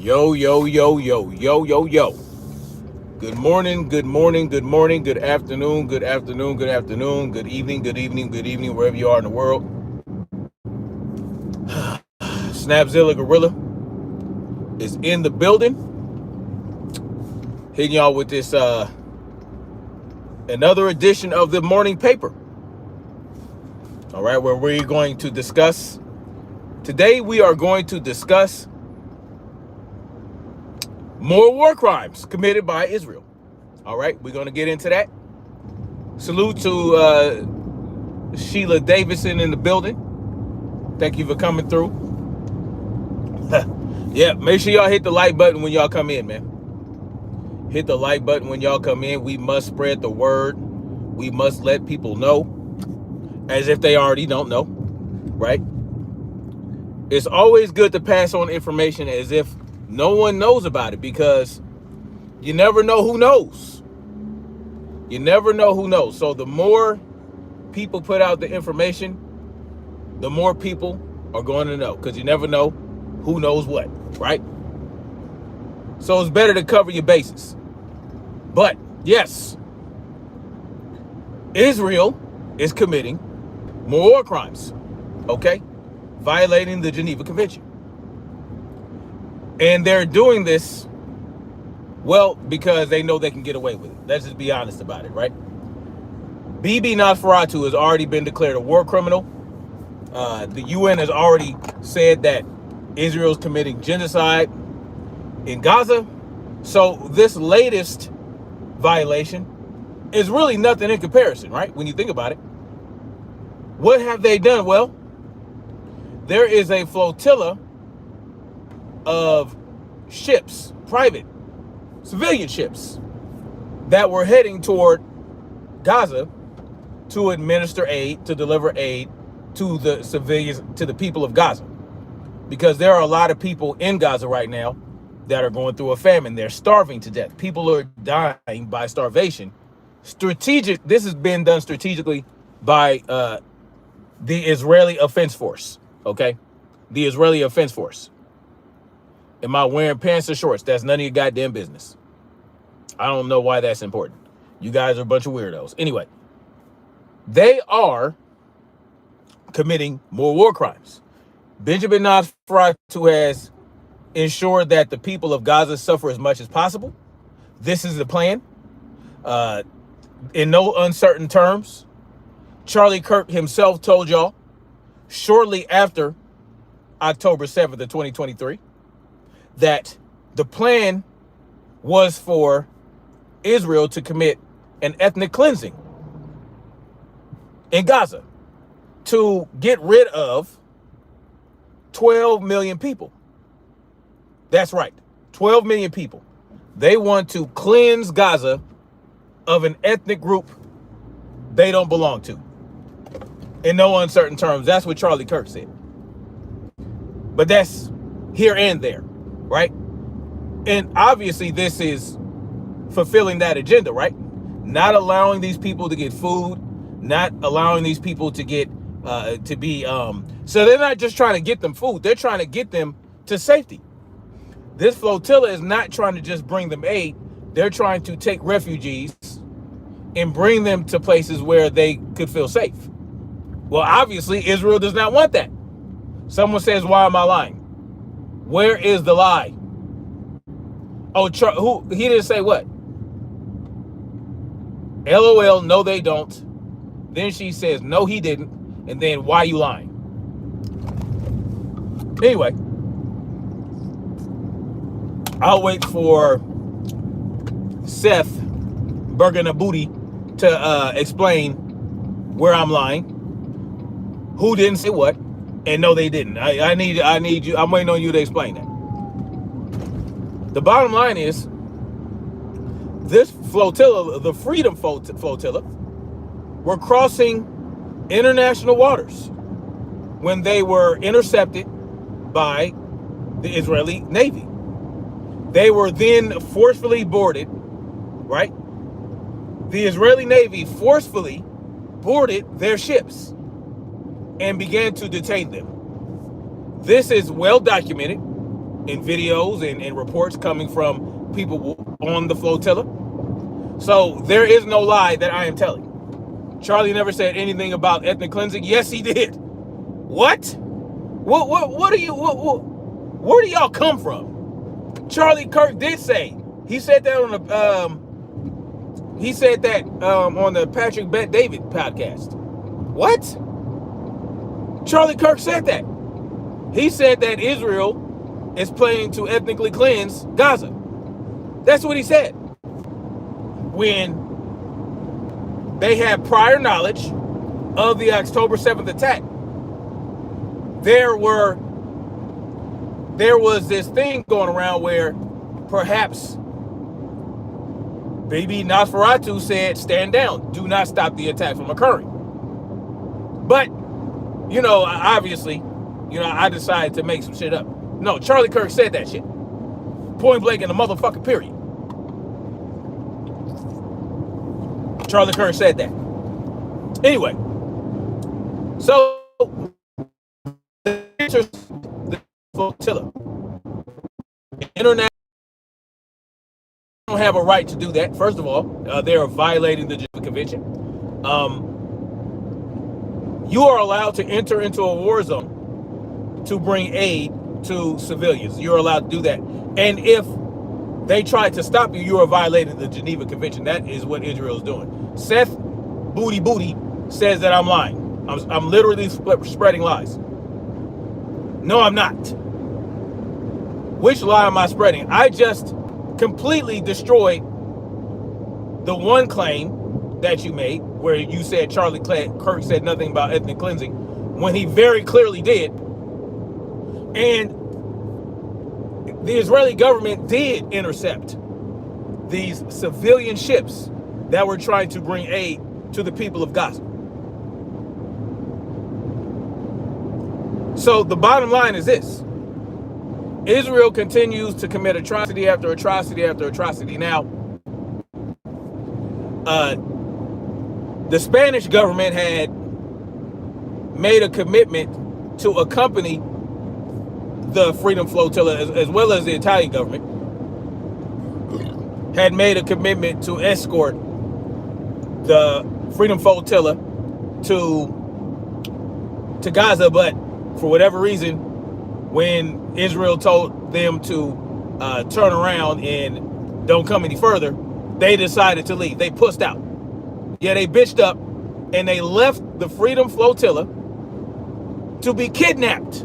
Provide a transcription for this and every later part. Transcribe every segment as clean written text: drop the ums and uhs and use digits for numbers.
Yo, yo, yo, yo, yo, yo, yo. Good morning, good morning, good morning, good afternoon, good afternoon, good afternoon, good evening, good evening, good evening, wherever you are in the world. Snapzilla Gorilla is in the building, hitting y'all with this another edition of the morning paper. All right, where we're going to discuss today, we are going to discuss more war crimes committed by Israel. All right, we're going to get into that. Salute to Sheila Davison in the building. Thank you for coming through. Yeah, make sure y'all hit the like button when y'all come in, man. Hit the like button when y'all come in. We must spread the word. We must let people know, as if they already don't know, right? It's always good to pass on information as if no one knows about it, because you never know who knows. You never know who knows. So the more people put out the information, the more people are going to know, because you never know who knows what, right? So it's better to cover your bases. But yes, Israel is committing more war crimes, okay? Violating the Geneva Convention. And they're doing this, well, because they know they can get away with it. Let's just be honest about it, right? Bibi Nosferatu has already been declared a war criminal. The UN has already said that Israel is committing genocide in Gaza. So this latest violation is really nothing in comparison, right? When you think about it. What have they done? Well, there is a flotilla of ships, private, civilian ships, that were heading toward Gaza to administer aid, to deliver aid to the civilians, to the people of Gaza. Because there are a lot of people in Gaza right now that are going through a famine. They're starving to death. People are dying by starvation. This has been done strategically by the Israeli Defense Force, okay? The Israeli Defense Force. Am I wearing pants or shorts? That's none of your goddamn business. I don't know why that's important. You guys are a bunch of weirdos. Anyway, they are committing more war crimes. Benjamin Nosferatu has ensured that the people of Gaza suffer as much as possible. This is the plan. In no uncertain terms, Charlie Kirk himself told y'all shortly after October 7th of 2023 that the plan was for Israel to commit an ethnic cleansing in Gaza to get rid of 12 million people. That's right, 12 million people. They want to cleanse Gaza of an ethnic group they don't belong to. In no uncertain terms, that's what Charlie Kirk said. But that's here and there, right? And obviously this is fulfilling that agenda, right? Not allowing these people to get food, not allowing these people to get so they're not just trying to get them food, they're trying to get them to safety. This flotilla is not trying to just bring them aid, they're trying to take refugees and bring them to places where they could feel safe. Well, obviously Israel does not want that. Someone says, why am I lying? Where is the lie? Oh, he didn't say what? LOL, no they don't. Then she says, no he didn't. And then, why are you lying? Anyway, I'll wait for Seth Bergenabooty to explain where I'm lying, who didn't say what, and no, they didn't. I need you. I'm waiting on you to explain that. The bottom line is, this flotilla, the Freedom Flotilla, were crossing international waters when they were intercepted by the Israeli Navy. They were then forcefully boarded, right? The Israeli Navy forcefully boarded their ships and began to detain them. This is well documented. in videos and reports coming from people on the flotilla. So there is no lie that I am telling. Charlie never said anything about ethnic cleansing. Yes, he did. What? What are you? Where do y'all come from? Charlie Kirk did say. He said that on the on the Patrick Bet David podcast. What? Charlie Kirk said that. He said that Israel is planning to ethnically cleanse Gaza. That's what he said. When they had prior knowledge of the October 7th attack, there was this thing going around where perhaps Bibi Nosferatu said, stand down, do not stop the attack from occurring. But, obviously, I decided to make some shit up. No, Charlie Kirk said that shit. Point blank in the motherfucking period. Charlie Kirk said that. Anyway, so the flotilla. International don't have a right to do that. First of all, they are violating the Geneva Convention. You are allowed to enter into a war zone to bring aid to civilians. You're allowed to do that. And if they try to stop you, you are violating the Geneva Convention. That is what Israel is doing. Seth Booty says that I'm lying. I'm literally spreading lies. No, I'm not. Which lie am I spreading? I just completely destroyed the one claim that you made, where you said Charlie Kirk said nothing about ethnic cleansing, when he very clearly did. And the Israeli government did intercept these civilian ships that were trying to bring aid to the people of Gaza. So the bottom line is this. Israel continues to commit atrocity after atrocity after atrocity. Now, the Spanish government had made a commitment to accompany the Freedom Flotilla, as well as the Italian government, had made a commitment to escort the Freedom Flotilla to Gaza, but for whatever reason, when Israel told them to turn around and don't come any further, they decided to leave. They pushed out. Yeah, they bitched up, and they left the Freedom Flotilla to be kidnapped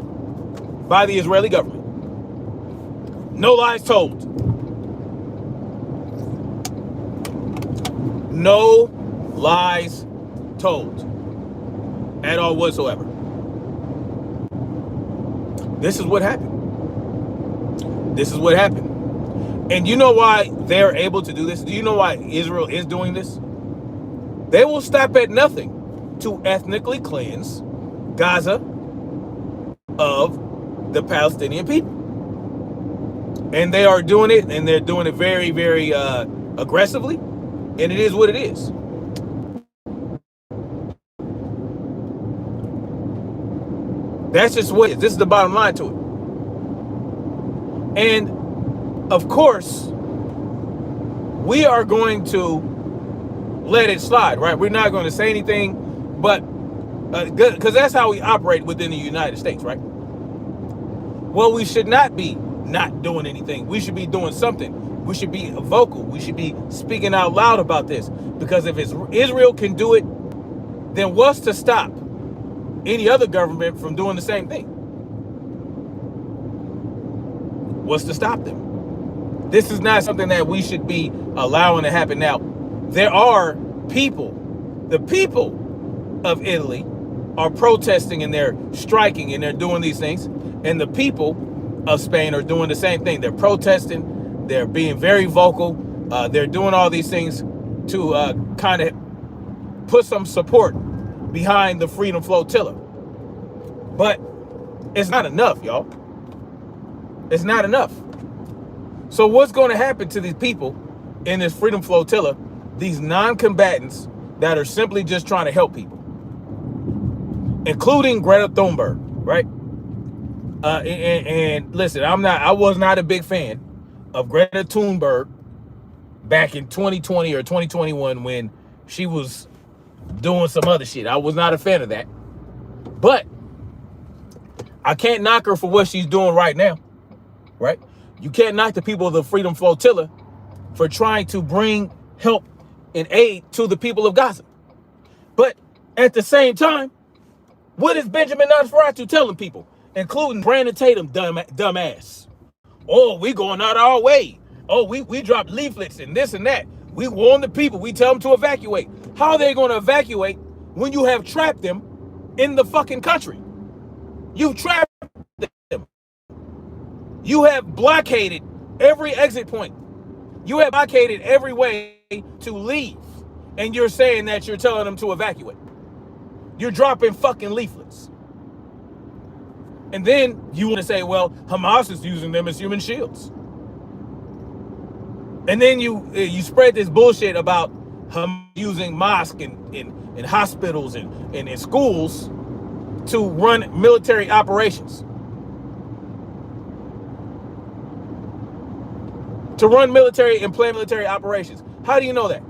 by the Israeli government. No lies told. No lies told at all whatsoever. This is what happened. This is what happened. And you know why they're able to do this? Do you know why Israel is doing this? They will stop at nothing to ethnically cleanse Gaza of the Palestinian people. And they are doing it, and they're doing it very, very aggressively. And it is what it is. That's just what it is. This is the bottom line to it. And of course, we are going to let it slide, right? We're not going to say anything, but because that's how we operate within the United States, right? Well, we should not be not doing anything. We should be doing something. We should be vocal. We should be speaking out loud about this, because if Israel can do it, then what's to stop any other government from doing the same thing? What's to stop them? This is not something that we should be allowing to happen. Now, there are people, the people of Italy are protesting, and they're striking, and they're doing these things. And the people of Spain are doing the same thing. They're protesting. They're being very vocal. They're doing all these things to kind of put some support behind the Freedom Flotilla. But it's not enough, y'all. It's not enough. So what's going to happen to these people in this Freedom Flotilla, these non-combatants that are simply just trying to help people, including Greta Thunberg, right? And listen, I was not a big fan of Greta Thunberg back in 2020 or 2021 when she was doing some other shit. I was not a fan of that. But I can't knock her for what she's doing right now, right? You can't knock the people of the Freedom Flotilla for trying to bring help and aid to the people of Gaza. But at the same time, what is Benjamin Nosferatu telling people, including Brandon Tatum, dumbass? Oh, we going out our way. Oh, we dropped leaflets and this and that. We warn the people. We tell them to evacuate. How are they going to evacuate when you have trapped them in the fucking country? You've trapped them. You have blockaded every exit point. You have blockaded every way to leave. And you're saying that you're telling them to evacuate. You're dropping fucking leaflets. And then you want to say, well, Hamas is using them as human shields. And then you spread this bullshit about using mosques and hospitals and schools to run military operations. To run military and plan military operations. How do you know that?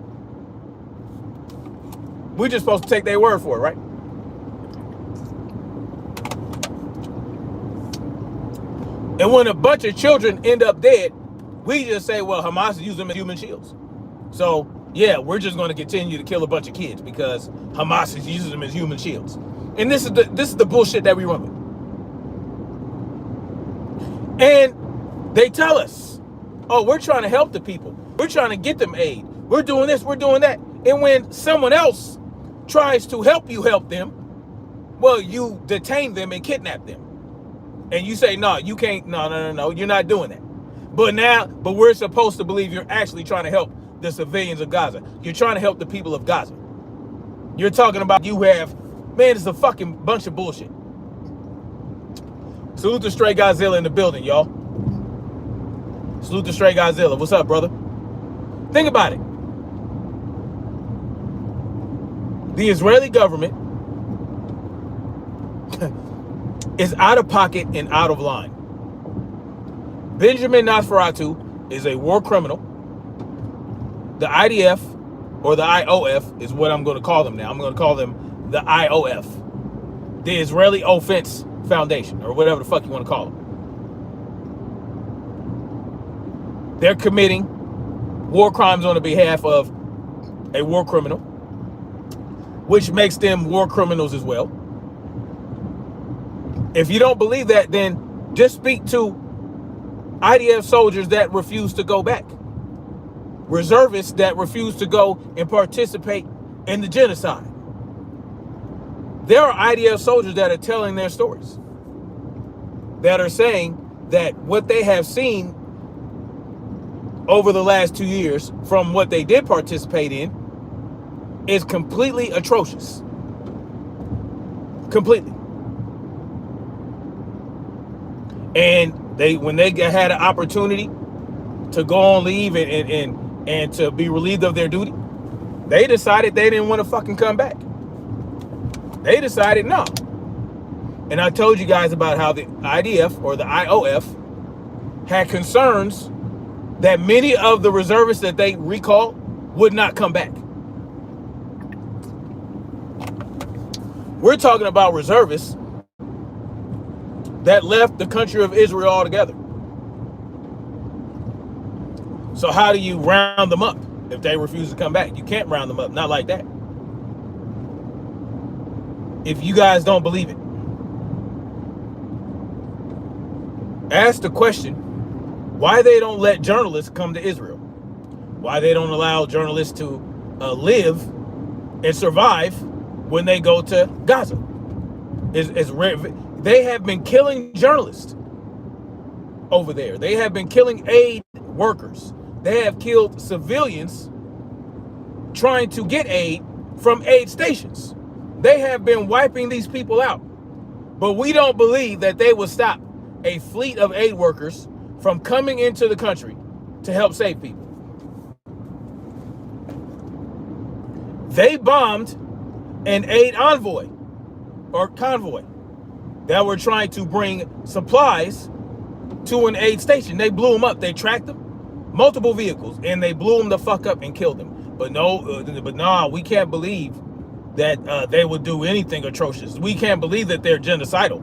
We're just supposed to take their word for it, right? And when a bunch of children end up dead, we just say, well, Hamas is using them as human shields. So, yeah, we're just going to continue to kill a bunch of kids because Hamas is using them as human shields. And this is the bullshit that we run with. And they tell us, oh, we're trying to help the people. We're trying to get them aid. We're doing this, we're doing that. And when someone else tries to help you help them, well, you detain them and kidnap them. And you say, no, you can't, no, you're not doing that. But we're supposed to believe you're actually trying to help the civilians of Gaza. You're trying to help the people of Gaza. You're talking about man, it's a fucking bunch of bullshit. Salute to Stray Godzilla in the building, y'all. Salute to Stray Godzilla. What's up, brother? Think about it. The Israeli government is out of pocket and out of line. Benjamin Nosferatu is a war criminal. The IDF, or the IOF, is what I'm going to call them now. I'm going to call them the IOF. The Israeli Offense Foundation, or whatever the fuck you want to call them. They're committing war crimes on the behalf of a war criminal, which makes them war criminals as well. If you don't believe that, then just speak to IDF soldiers that refuse to go back. Reservists that refuse to go and participate in the genocide. There are IDF soldiers that are telling their stories. That are saying that what they have seen over the last 2 years from what they did participate in is completely atrocious. Completely. And when they had an opportunity to go on leave and to be relieved of their duty, they decided they didn't want to fucking come back. They decided no. And I told you guys about how the IDF or the IOF had concerns that many of the reservists that they recalled would not come back. We're talking about reservists that left the country of Israel altogether. So how do you round them up if they refuse to come back? You can't round them up, not like that. If you guys don't believe it, ask the question why they don't let journalists come to Israel, why they don't allow journalists to live and survive when they go to Gaza. They have been killing journalists over there. They have been killing aid workers. They have killed civilians trying to get aid from aid stations. They have been wiping these people out. But we don't believe that they will stop a fleet of aid workers from coming into the country to help save people. They bombed an aid envoy or convoy that were trying to bring supplies to an aid station. They blew them up. They tracked them, multiple vehicles, and they blew them the fuck up and killed them. But no, we can't believe that they would do anything atrocious. We can't believe that they're genocidal.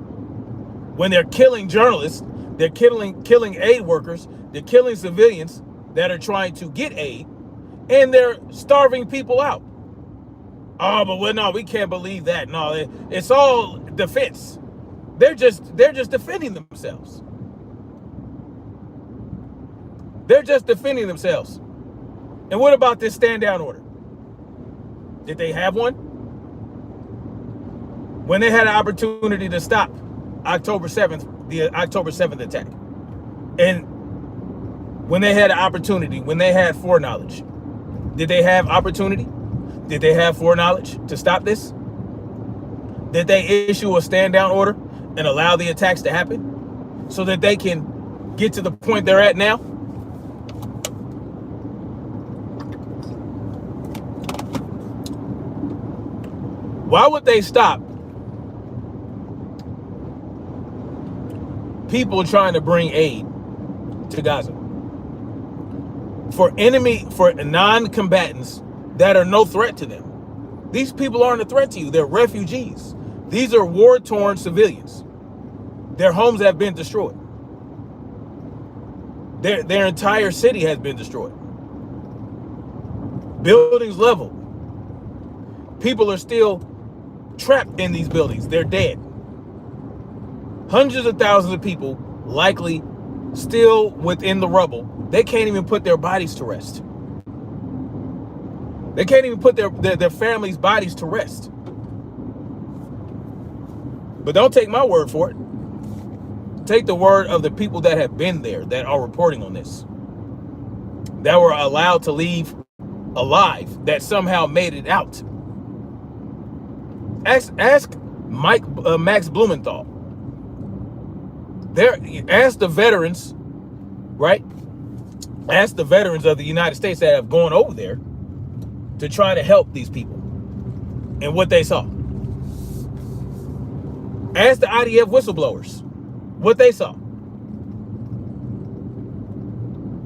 When they're killing journalists, they're killing aid workers, they're killing civilians that are trying to get aid, and they're starving people out. Oh, but no, we can't believe that. No, it's all defense. They're just defending themselves. They're just defending themselves. And what about this stand down order? Did they have one? When they had an opportunity to stop October 7th, the October 7th attack. And when they had an opportunity, when they had foreknowledge, did they have opportunity? Did they have foreknowledge to stop this? Did they issue a stand down order and allow the attacks to happen so that they can get to the point they're at now? Why would they stop people trying to bring aid to Gaza? For non-combatants that are no threat to them. These people aren't a threat to you. They're refugees. These are war-torn civilians. Their homes have been destroyed. Their entire city has been destroyed. Buildings leveled. People are still trapped in these buildings. They're dead. Hundreds of thousands of people likely still within the rubble. They can't even put their bodies to rest. They can't even put their families' bodies to rest. But don't take my word for it. Take the word of the people that have been there, that are reporting on this, that were allowed to leave alive, that somehow made it out. Ask Max Blumenthal. Ask the veterans, right? Ask the veterans of the United States that have gone over there to try to help these people and what they saw. Ask the IDF whistleblowers what they saw.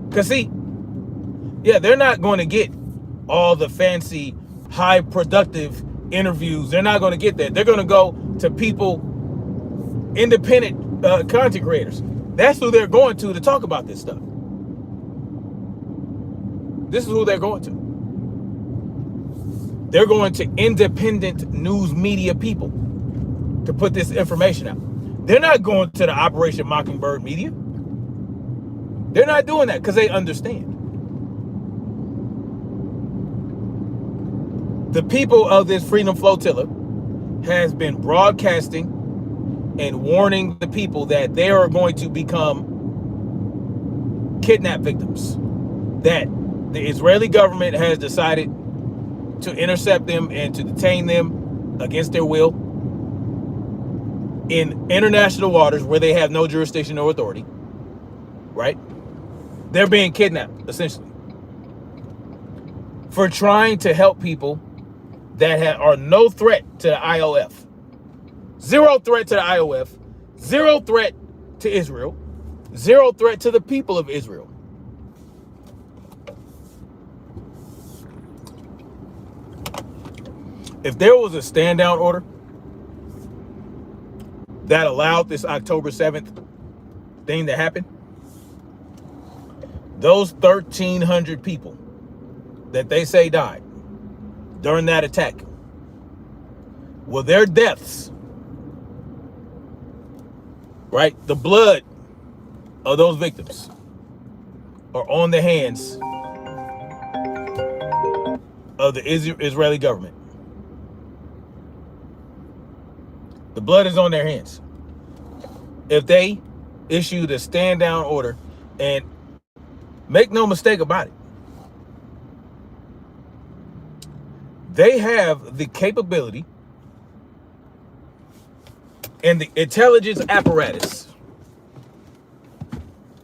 Because see, yeah, they're not going to get all the fancy, high productive interviews. They're not going to get that. They're going to go to people, independent content creators. That's who they're going to talk about this stuff. This is who they're going to. They're going to independent news media people to put this information out. They're not going to the Operation Mockingbird media. They're not doing that because they understand. The people of this Freedom Flotilla has been broadcasting and warning the people that they are going to become kidnap victims, that the Israeli government has decided to intercept them and to detain them against their will in international waters where they have no jurisdiction or authority, right? They're being kidnapped, essentially, for trying to help people that are no threat to the IOF. Zero threat to the IOF. Zero threat to Israel. Zero threat to the people of Israel. If there was a stand down order that allowed this October 7th thing to happen, those 1,300 people that they say died during that attack, well, their deaths, right? The blood of those victims are on the hands of the Israeli government. The blood is on their hands. If they issued a stand down order, and make no mistake about it, they have the capability and the intelligence apparatus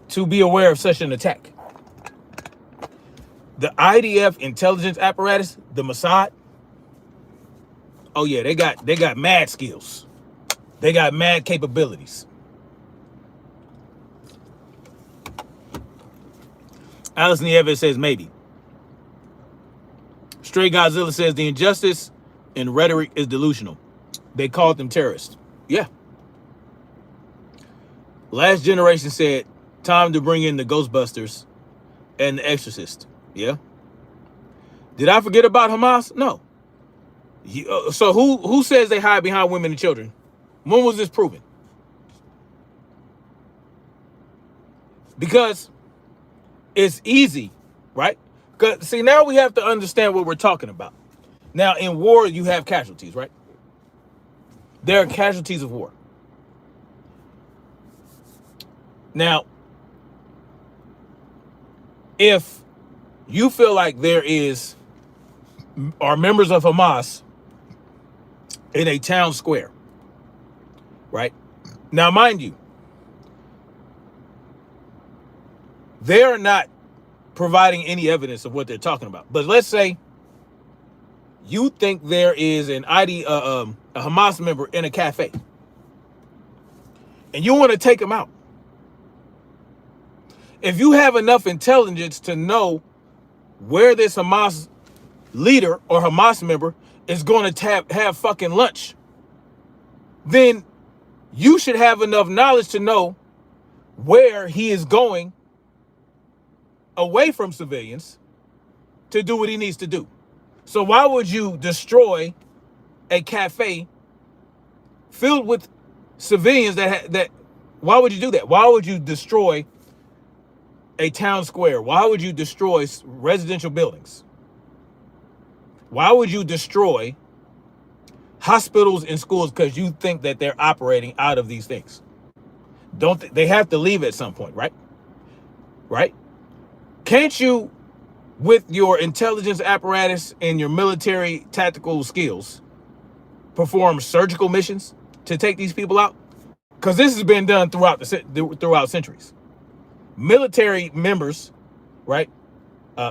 to be aware of such an attack. The IDF intelligence apparatus, the Mossad, oh yeah, they got mad skills. They got mad capabilities. Alice Nieves says maybe. Stray Godzilla says the injustice and rhetoric is delusional. They called them terrorists. Yeah. Last Generation said time to bring in the Ghostbusters and the Exorcist. Yeah. Did I forget about Hamas? No. So who says they hide behind women and children? When was this proven? Because it's easy, right? Because see, now we have to understand what we're talking about. Now, in war, you have casualties, right? There are casualties of war. Now, if you feel like there are members of Hamas in a town square, right? Now, mind you, they're not providing any evidence of what they're talking about. But let's say you think there is a Hamas member in a cafe, and you want to take him out. If you have enough intelligence to know where this Hamas leader or Hamas member is going to have fucking lunch, then you should have enough knowledge to know where he is going away from civilians to do what he needs to do. So why would you destroy a cafe filled with civilians that why would you do that? Why would you destroy a town square? Why would you destroy residential buildings? Why would you destroy hospitals and schools because you think that they're operating out of these things? They have to leave at some point, right? Right? Can't you, with your intelligence apparatus and your military tactical skills, perform surgical missions to take these people out? Because this has been done throughout centuries. Military members, right?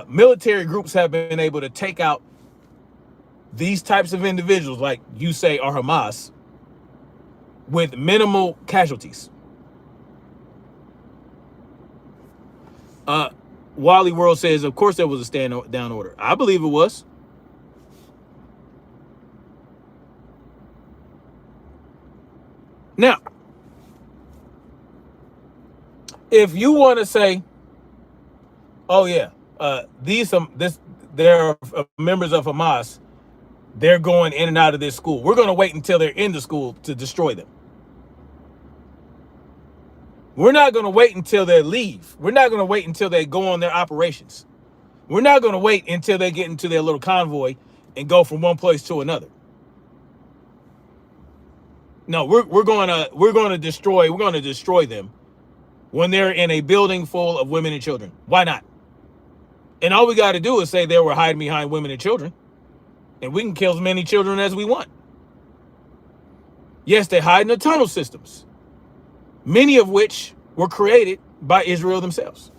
Military groups have been able to take out these types of individuals, like you say are Hamas, with minimal casualties. Wally World says, of course there was a stand down order. I believe it was. Now, if you want to say, oh yeah, there are members of Hamas, they're going in and out of this school. We're going to wait until they're in the school to destroy them. We're not going to wait until they leave. We're not going to wait until they go on their operations. We're not going to wait until they get into their little convoy and go from one place to another. No, we're going to destroy them when they're in a building full of women and children. Why not? And all we got to do is say they were hiding behind women and children, and we can kill as many children as we want. Yes, they hide in the tunnel systems, many of which were created by Israel themselves.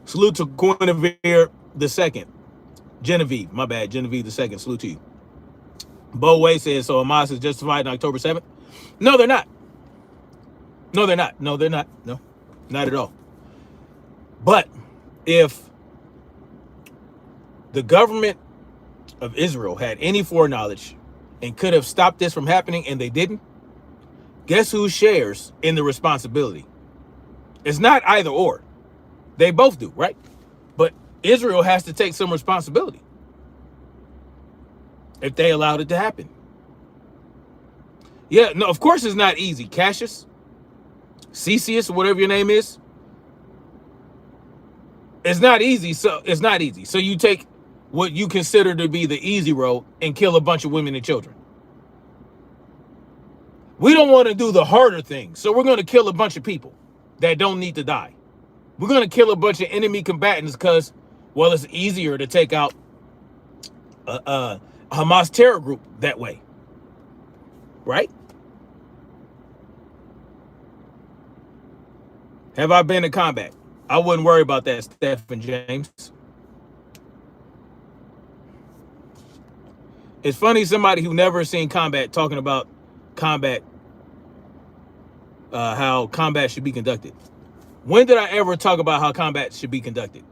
Salute to Guinevere II. Genevieve, my bad, Genevieve II, salute to you. Bo Way says, so Hamas is justified on October 7th? No, they're not. No, they're not. No, they're not. No, not at all. But if the government of Israel had any foreknowledge and could have stopped this from happening and they didn't, guess who shares in the responsibility? It's not either or. They both do, right? But Israel has to take some responsibility if they allowed it to happen. Yeah, no, of course it's not easy. Cassius, Cesius, whatever your name is, it's not easy. So it's not easy. So you take what you consider to be the easy road and kill a bunch of women and children. We don't want to do the harder thing. So we're going to kill a bunch of people that don't need to die. We're going to kill a bunch of enemy combatants because, well, it's easier to take out a Hamas terror group that way. Right? Have I been in combat? I wouldn't worry about that, Stephen James. It's funny somebody who never seen combat talking about combat, how combat should be conducted. When did I ever talk about how combat should be conducted?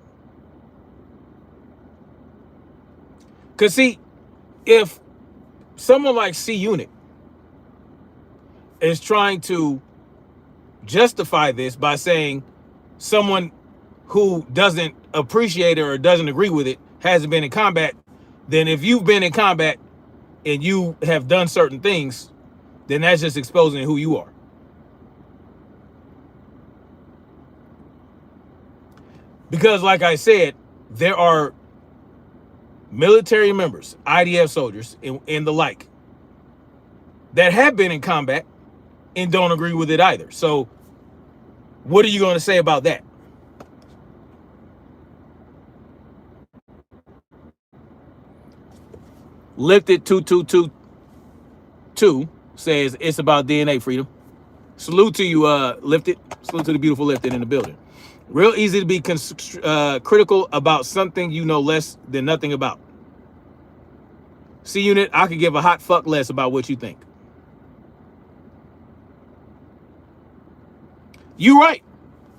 Because see, if someone like C Unit is trying to justify this by saying someone who doesn't appreciate it or doesn't agree with it hasn't been in combat, then if you've been in combat and you have done certain things, then that's just exposing who you are. Because like I said, there are military members, IDF soldiers, and the like, that have been in combat and don't agree with it either. So what are you going to say about that? Lifted 2222 says it's about DNA, Freedom. Salute to you, Lifted. Salute to the beautiful Lifted in the building. Real easy to be critical about something you know less than nothing about. C Unit, I could give a hot fuck less about what you think. You're right.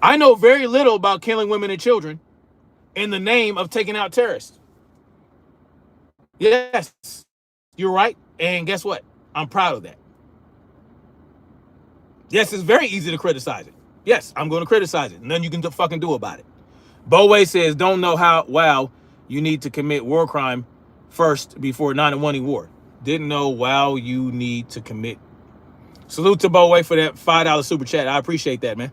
I know very little about killing women and children in the name of taking out terrorists. Yes, you're right. And guess what? I'm proud of that. Yes, it's very easy to criticize it. Yes, I'm going to criticize it. Nothing you can fucking do about it. Bowe says, don't know how, wow, you need to commit war crime first before 9-1 war. Didn't know, wow, you need to commit. Salute to Bowe for that $5 super chat. I appreciate that, man.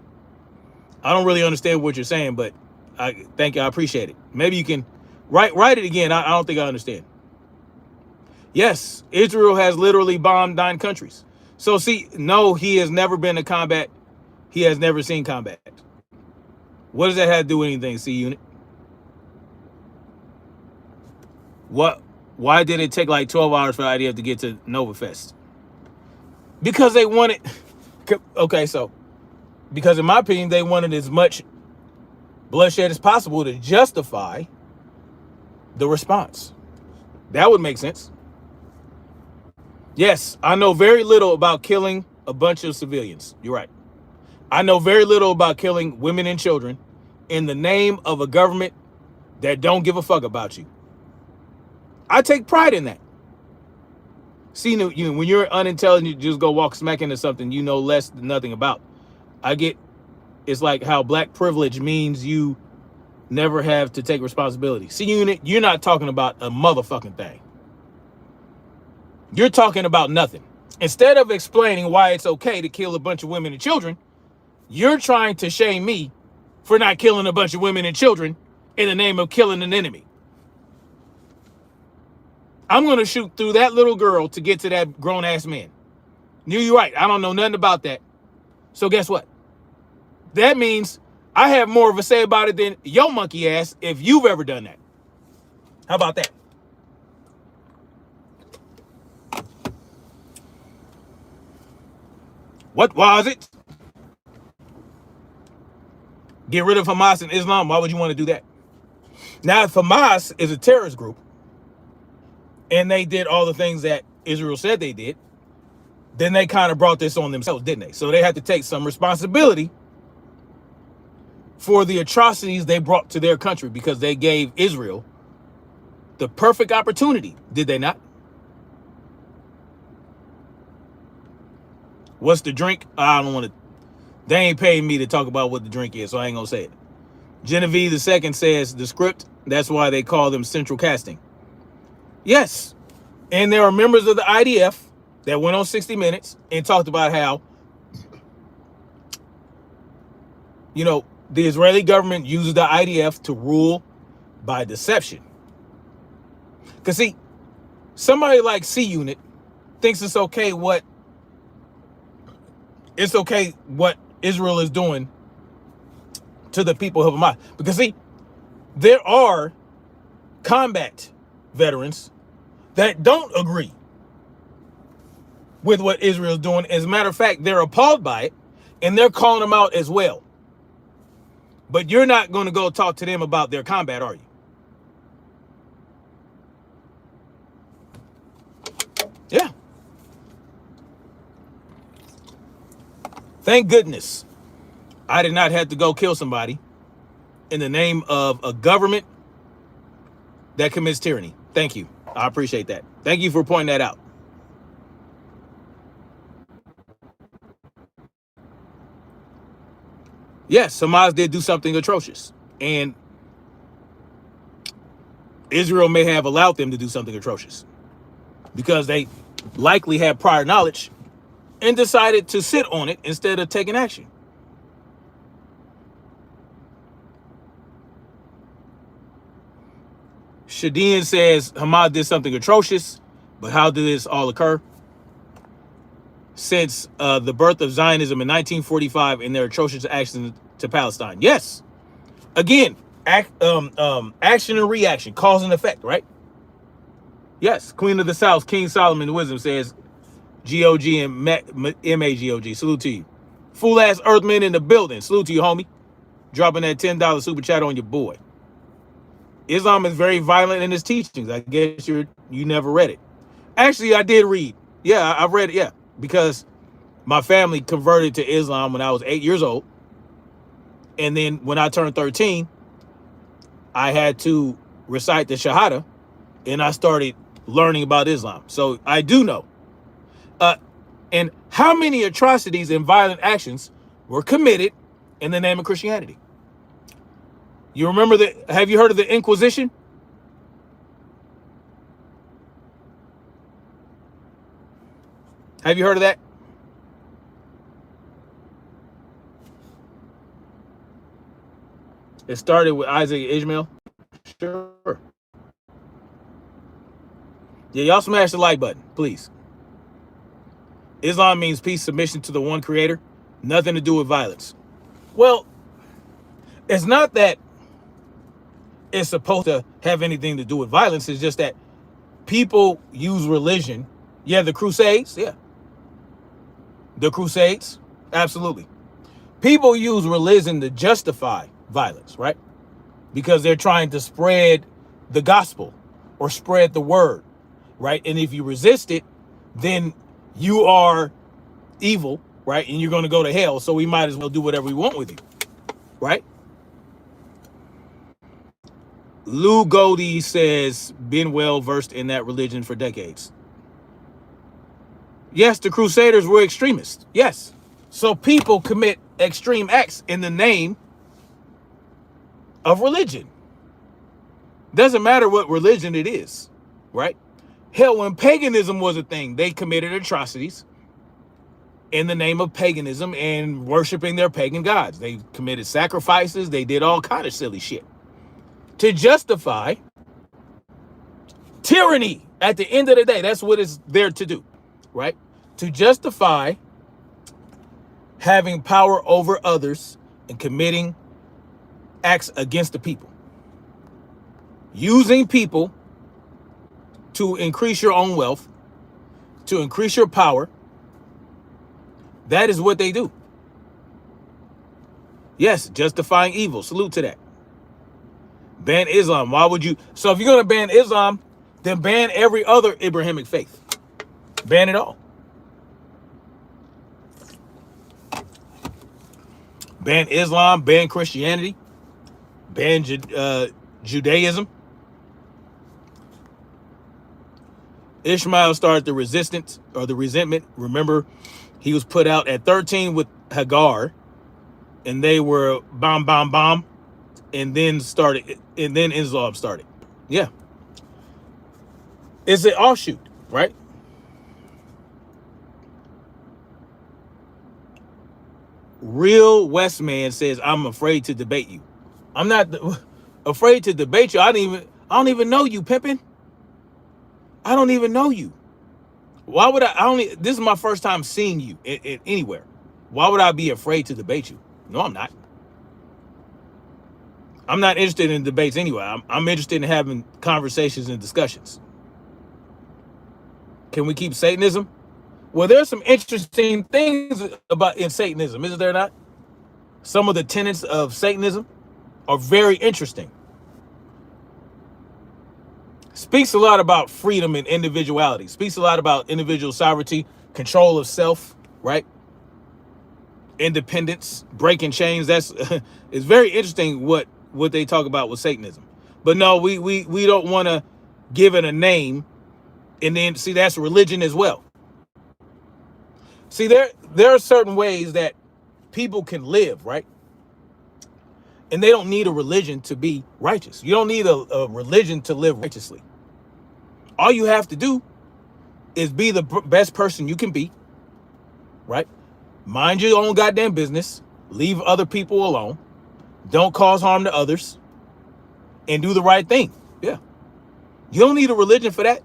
I don't really understand what you're saying, but I thank you. I appreciate it. Maybe you can write it again. I don't think I understand. Yes, Israel has literally bombed 9 countries. So see, no, he has never been in combat. He has never seen combat. What does that have to do with anything, C Unit? Why did it take like 12 hours for the IDF to get to Novafest? Because they wanted, okay, so, because in my opinion, they wanted as much bloodshed as possible to justify the response. That would make sense. Yes, I know very little about killing a bunch of civilians. You're right. I know very little about killing women and children in the name of a government that don't give a fuck about you. I take pride in that. See, when you're unintelligent, you just go walk smack into something you know less than nothing about. I get, it's like how black privilege means you never have to take responsibility. See, Unit, you're not talking about a motherfucking thing. You're talking about nothing. Instead of explaining why it's okay to kill a bunch of women and children, you're trying to shame me for not killing a bunch of women and children in the name of killing an enemy. I'm going to shoot through that little girl to get to that grown-ass man. You're right. I don't know nothing about that. So guess what? That means I have more of a say about it than your monkey ass if you've ever done that. How about that? What was it? Get rid of Hamas and Islam. Why would you want to do that? Now, if Hamas is a terrorist group and they did all the things that Israel said they did, then they kind of brought this on themselves, didn't they? So they had to take some responsibility for the atrocities they brought to their country because they gave Israel the perfect opportunity, did they not? What's the drink? I don't want to. They ain't paying me to talk about what the drink is, so I ain't going to say it. Genevieve II says the script, that's why they call them central casting. Yes. And there are members of the IDF that went on 60 Minutes and talked about how, you know, the Israeli government uses the IDF to rule by deception. Because, see, somebody like C Unit thinks it's okay what Israel is doing to the people of Hamas. Because, see, there are combat veterans that don't agree with what Israel is doing. As a matter of fact, they're appalled by it, and they're calling them out as well. But you're not going to go talk to them about their combat, are you? Thank goodness I did not have to go kill somebody in the name of a government that commits tyranny. Thank you. I appreciate that. Thank you for pointing that out. Yes, Hamas did do something atrocious, and Israel may have allowed them to do something atrocious because they likely had prior knowledge and decided to sit on it instead of taking action. Shadian says Hamas did something atrocious, but how did this all occur? Since the birth of Zionism in 1945 and their atrocious actions to Palestine. Yes. Again, action and reaction, cause and effect, right? Yes. Queen of the South, King Solomon Wisdom says, GOG and MAGOG. Salute to you. Fool ass Earthman in the building. Salute to you, homie. Dropping that $10 super chat on your boy. Islam is very violent in its teachings. I guess you never read it. Actually, I did read. Yeah, I've read it. Yeah, because my family converted to Islam when I was 8 years old. And then when I turned 13, I had to recite the Shahada, and I started learning about Islam. So I do know. And how many atrocities and violent actions were committed in the name of Christianity? You remember have you heard of the Inquisition? Have you heard of that? It started with Isaac and Ishmael. Sure. Yeah, y'all smash the like button, please. Islam means peace, submission to the one creator, nothing to do with violence. Well, it's not that it's supposed to have anything to do with violence. It's just that people use religion. Yeah, the Crusades. Yeah. The Crusades. Absolutely. People use religion to justify violence, right? Because they're trying to spread the gospel or spread the word, right? And if you resist it, then you are evil, right? And you're going to go to hell. So we might as well do whatever we want with you, right? Lou Goldie says, been well versed in that religion for decades. Yes, the Crusaders were extremists. Yes. So people commit extreme acts in the name of religion. Doesn't matter what religion it is, right? Hell, when paganism was a thing, they committed atrocities in the name of paganism and worshiping their pagan gods. They committed sacrifices. They did all kind of silly shit to justify tyranny. At the end of the day, that's what it's there to do, right? To justify having power over others and committing acts against the people. Using people to increase your own wealth, to increase your power. That is what they do. Yes, justifying evil. Salute to that. Ban Islam. Why would you? So if you're going to ban Islam, then ban every other Abrahamic faith. Ban it all. Ban Islam, ban Christianity, ban Judaism. Ishmael started the resistance or the resentment. Remember, he was put out at 13 with Hagar, and they were bomb, bomb, bomb, and then Islam started. Yeah. It's an offshoot, right? Real Westman says, I'm afraid to debate you. I'm not afraid to debate you. I don't even know you, pimpin'. I don't even know you. Why would this is my first time seeing you anywhere. Why would I be afraid to debate you? No, I'm not. I'm not interested in debates anyway. I'm interested in having conversations and discussions. Can we keep Satanism? Well, there's some interesting things in Satanism, isn't there not? Some of the tenets of Satanism are very interesting. Speaks a lot about freedom and individuality. Speaks a lot about individual sovereignty, control of self, right? independence, breaking chains. That's it's very interesting what they talk about with Satanism. But no, we don't want to give it a name, and then see that's religion as well. See, there are certain ways that people can live, right? And they don't need a religion to be righteous. You don't need a religion to live righteously. All you have to do is be the best person you can be, right? Mind your own goddamn business. Leave other people alone. Don't cause harm to others. And do the right thing. Yeah. You don't need a religion for that.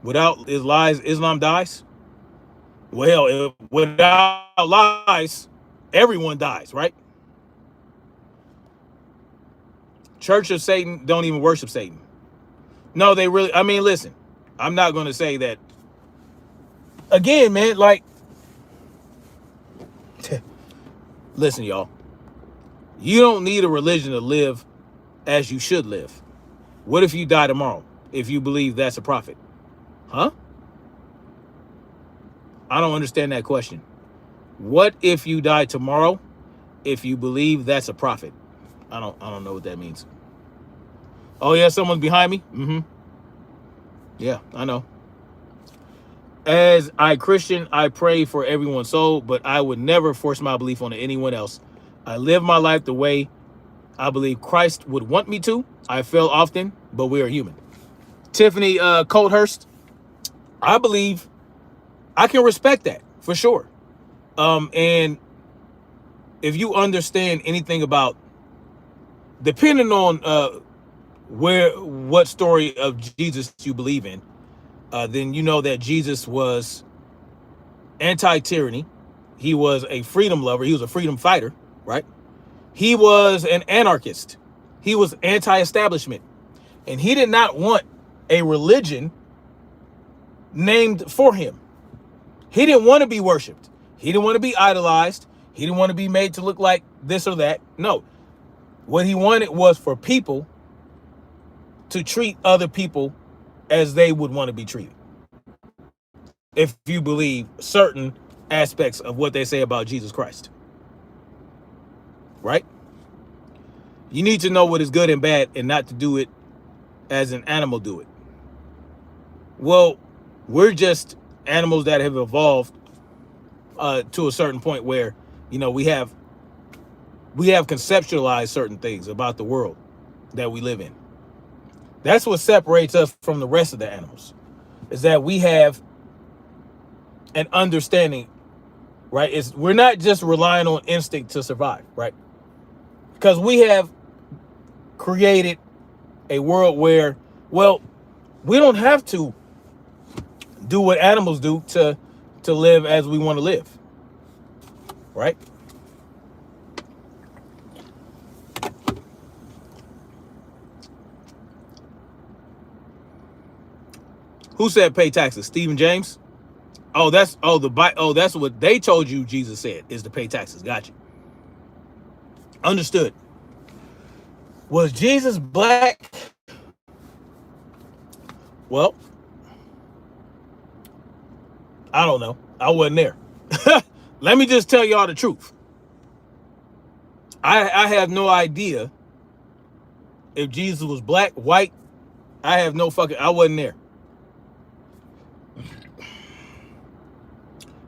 Without his lies, Islam dies. Well, without lies, everyone dies, right? Church of Satan don't even worship Satan. No, they really, I mean, listen, I'm not going to say that. Again, man, like, listen, y'all. You don't need a religion to live as you should live. What if you die tomorrow if you believe that's a prophet? Huh? I don't understand that question. What if you die tomorrow if you believe that's a prophet? I don't know what that means. Oh yeah, someone's behind me? Mm-hmm. Yeah, I know. As a Christian, I pray for everyone's soul, but I would never force my belief on anyone else. I live my life the way I believe Christ would want me to. I fail often, but we are human. Tiffany Coldhurst, I believe I can respect that for sure. And if you understand anything about, depending on what story of Jesus you believe in, then you know that Jesus was anti-tyranny. He was a freedom lover. He was a freedom fighter, right? He was an anarchist. He was anti-establishment. And he did not want a religion named for him. He didn't want to be worshipped. He didn't want to be idolized. He didn't want to be made to look like this or that. No. What he wanted was for people to treat other people as they would want to be treated. If you believe certain aspects of what they say about Jesus Christ. Right? You need to know what is good and bad and not to do it as an animal do it. Well, we're just animals that have evolved to a certain point where, you know, we have conceptualized certain things about the world that we live in. That's what separates us from the rest of the animals, is that we have an understanding, right? We're not just relying on instinct to survive, right? Because we have created a world where, well, we don't have to do what animals do to live as we want to live, right? Who said pay taxes? Stephen James? Oh, that's what they told you Jesus said, is to pay taxes. Got you. Understood. Was Jesus black? Well, I don't know. I wasn't there. Let me just tell y'all the truth. I have no idea if Jesus was black, white. I wasn't there.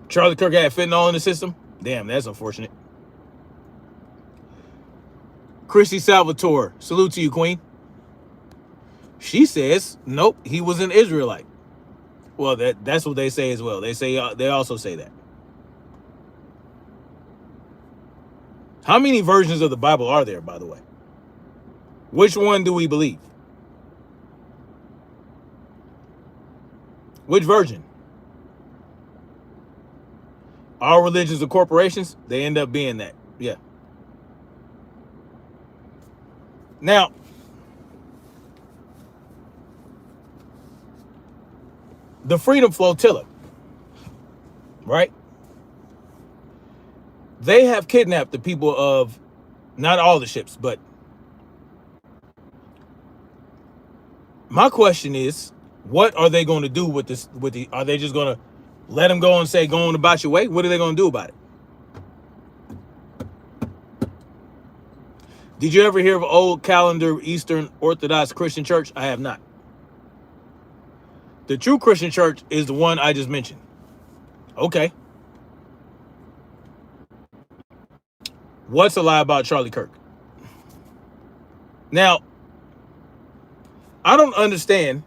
Charlie Kirk had fentanyl in the system? Damn, that's unfortunate. Chrissy Salvatore, salute to you, Queen. She says, nope, he was an Israelite. Well, that's what they say as well. They also say that. How many versions of the Bible are there, by the way? Which one do we believe? Which version? All religions are corporations. They end up being that. Yeah. Now, the Freedom Flotilla, right? They have kidnapped the people of, not all the ships, but my question is, what are they going to do with this? Are they just going to Let them go and say, go on about your way. What are they going to do about it? Did you ever hear of Old Calendar Eastern Orthodox Christian Church? I have not. The true Christian church is the one I just mentioned. Okay. What's a lie about Charlie Kirk? Now, I don't understand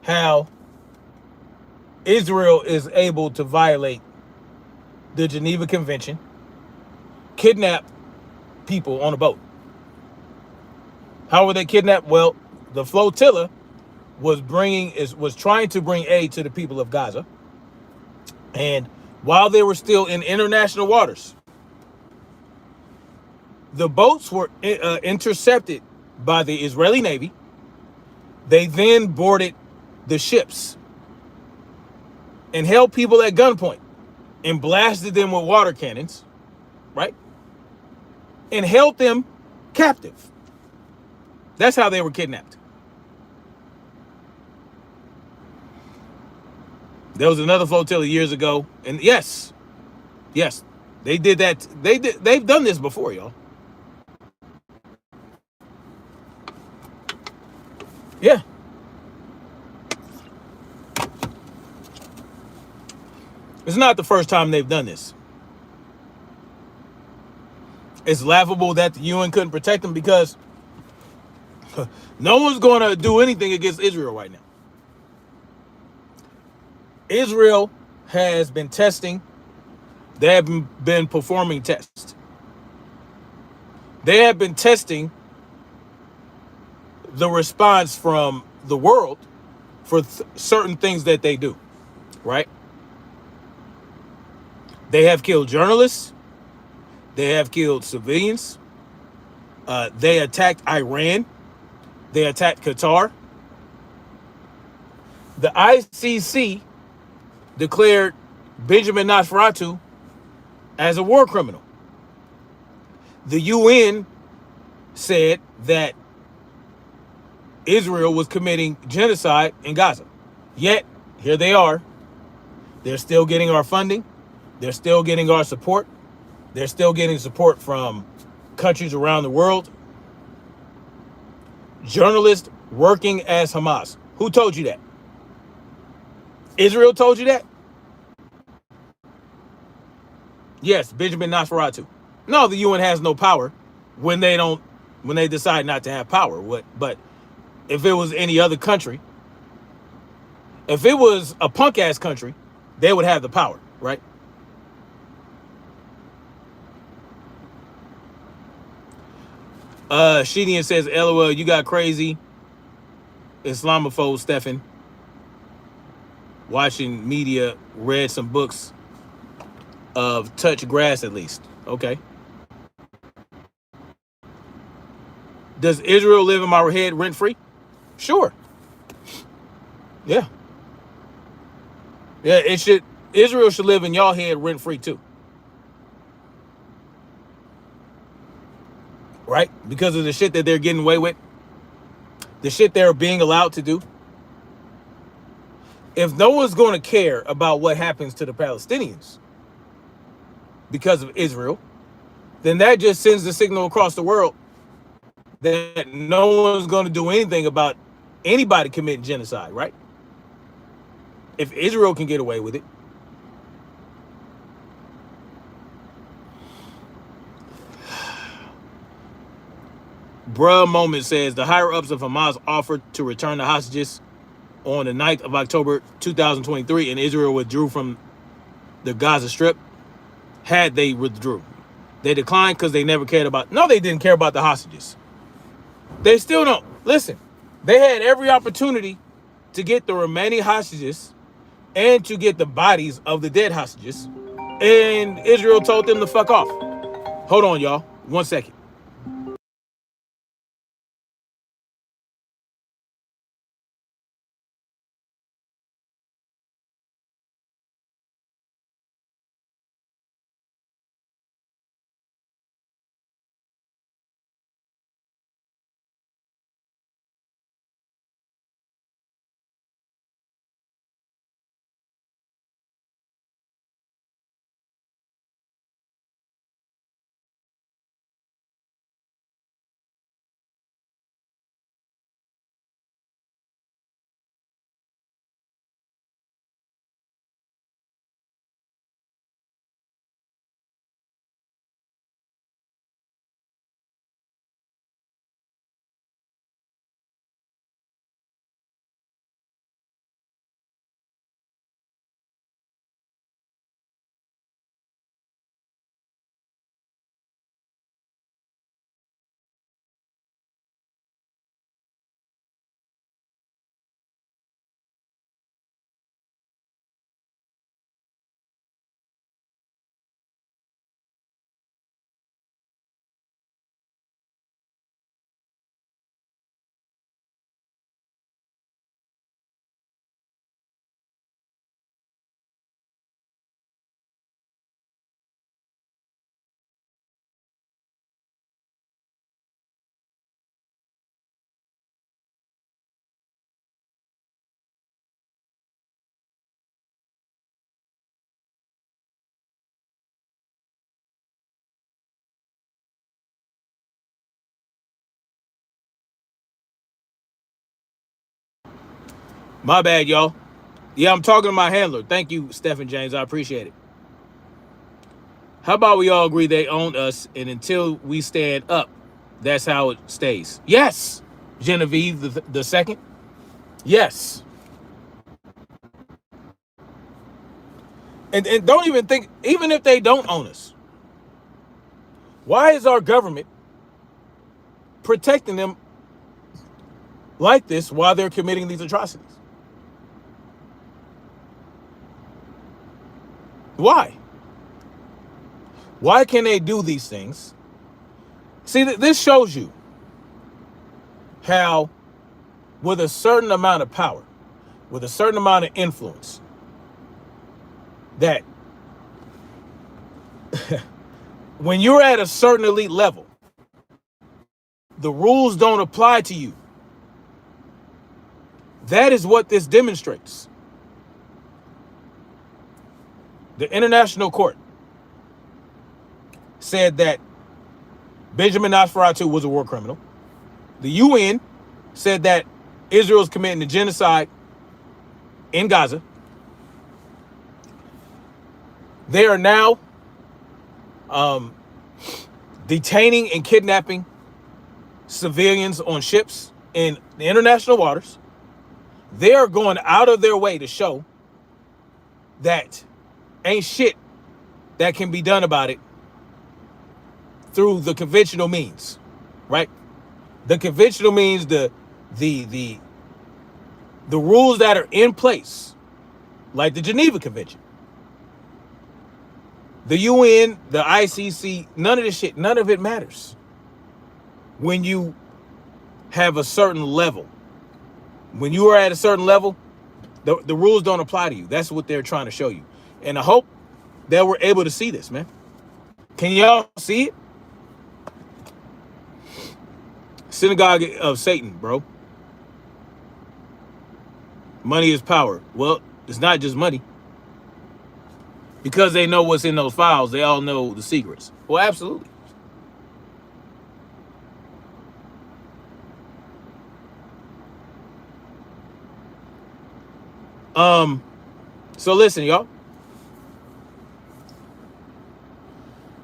how Israel is able to violate the Geneva Convention, kidnap people on a boat. How were they kidnapped? Well, the flotilla was trying to bring aid to the people of Gaza. And while they were still in international waters, the boats were intercepted by the Israeli Navy. They then boarded the ships and held people at gunpoint and blasted them with water cannons, right? And held them captive. That's how they were kidnapped. There was another flotilla years ago, and yes, they did that. They've done this before, y'all. Yeah. It's not the first time they've done this. It's laughable that the UN couldn't protect them because no one's going to do anything against Israel right now. Israel has been testing. They have been performing tests. They have been testing the response from the world for certain things that they do, right? They have killed journalists. They have killed civilians. They attacked Iran. They attacked Qatar. The ICC declared Benjamin Nosferatu as a war criminal. The UN said that Israel was committing genocide in Gaza. Yet, here they are. They're still getting our funding. They're still getting our support. They're still getting support from countries around the world. Journalists working as Hamas. Who told you that? Israel told you that? Yes, Benjamin Nosferatu. No, the UN has no power when they decide not to have power. But if it was any other country, if it was a punk ass country, they would have the power, right? Sheedian says, LOL, you got crazy. Islamophobe Stefan. Watching media, read some books of touch grass at least. Okay. Does Israel live in my head rent free? Sure. Yeah. Yeah, it should. Israel should live in y'all head rent free too. Right? Because of the shit that they're getting away with. The shit they're being allowed to do. If no one's going to care about what happens to the Palestinians because of Israel, then that just sends the signal across the world that no one's going to do anything about anybody committing genocide, right? If Israel can get away with it. Bruh Moment says the higher-ups of Hamas offered to return the hostages on the 9th of October 2023, and Israel withdrew from the Gaza Strip. Had they withdrew, they declined because they never cared about. No, they didn't care about the hostages. They still don't. Listen, they had every opportunity to get the remaining hostages and to get the bodies of the dead hostages, and Israel told them to fuck off. Hold on, y'all. 1 second. My bad, y'all. Yeah, I'm talking to my handler. Thank you, Stephen James. I appreciate it. How about we all agree they own us, and until we stand up, that's how it stays. Yes, Genevieve the second. Yes. And don't even think, even if they don't own us, why is our government protecting them like this while they're committing these atrocities? Why? Why can they do these things? See, this shows you how, with a certain amount of power, with a certain amount of influence, that when you're at a certain elite level, the rules don't apply to you. That is what this demonstrates. The International Court said that Benjamin Nosferatu was a war criminal. The UN said that Israel is committing a genocide in Gaza. They are now detaining and kidnapping civilians on ships in the international waters. They are going out of their way to show that ain't shit that can be done about it through the conventional means, right? The conventional means, the rules that are in place, like the Geneva Convention, the UN, the ICC, none of this shit, none of it matters when you have a certain level. When you are at a certain level, the rules don't apply to you. That's what they're trying to show you. And I hope that we're able to see this, man. Can y'all see it? Synagogue of Satan, bro. Money is power. Well, it's not just money. Because they know what's in those files, they all know the secrets. Well, absolutely. So listen, y'all.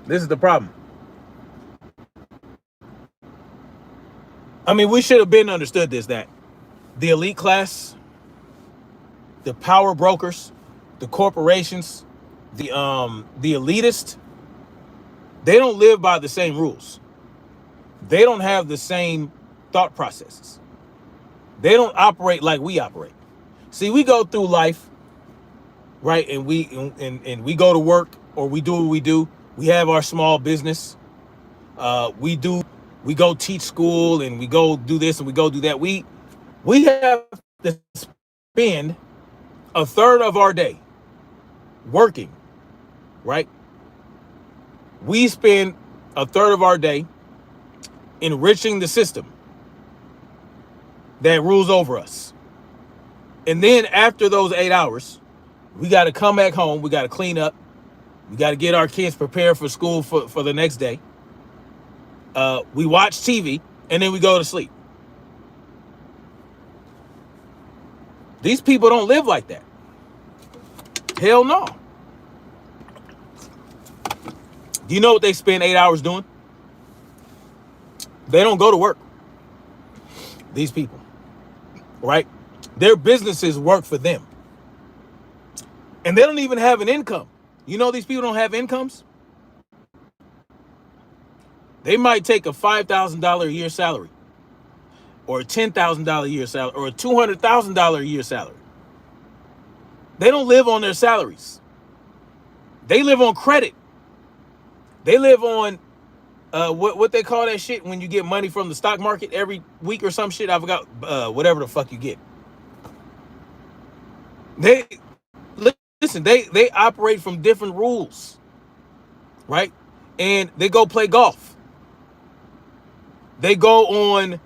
This is the problem. I mean, we should have been understood this, that the elite class, the power brokers, the corporations, the elitist, they don't live by the same rules. They don't have the same thought processes. They don't operate like we operate. See, we go through life, right? And we go to work, or we do what we do. We have our small business. We go teach school, and we go do this and we go do that. We have to spend a third of our day working, right? We spend a third of our day enriching the system that rules over us. And then after those 8 hours, we got to come back home. We got to clean up. We got to get our kids prepared for school for the next day. We watch TV, and then we go to sleep. These people don't live like that. Hell no. Do you know what they spend 8 hours doing? They don't go to work. These people, right? Their businesses work for them. And they don't even have an income. You know these people don't have incomes? They might take a $5,000 a year salary, or a $10,000 a year salary, or a $200,000 a year salary. They don't live on their salaries. They live on credit. They live on what they call that shit when you get money from the stock market every week or some shit. I forgot, whatever the fuck you get. They operate from different rules, right? And they go play golf. They go on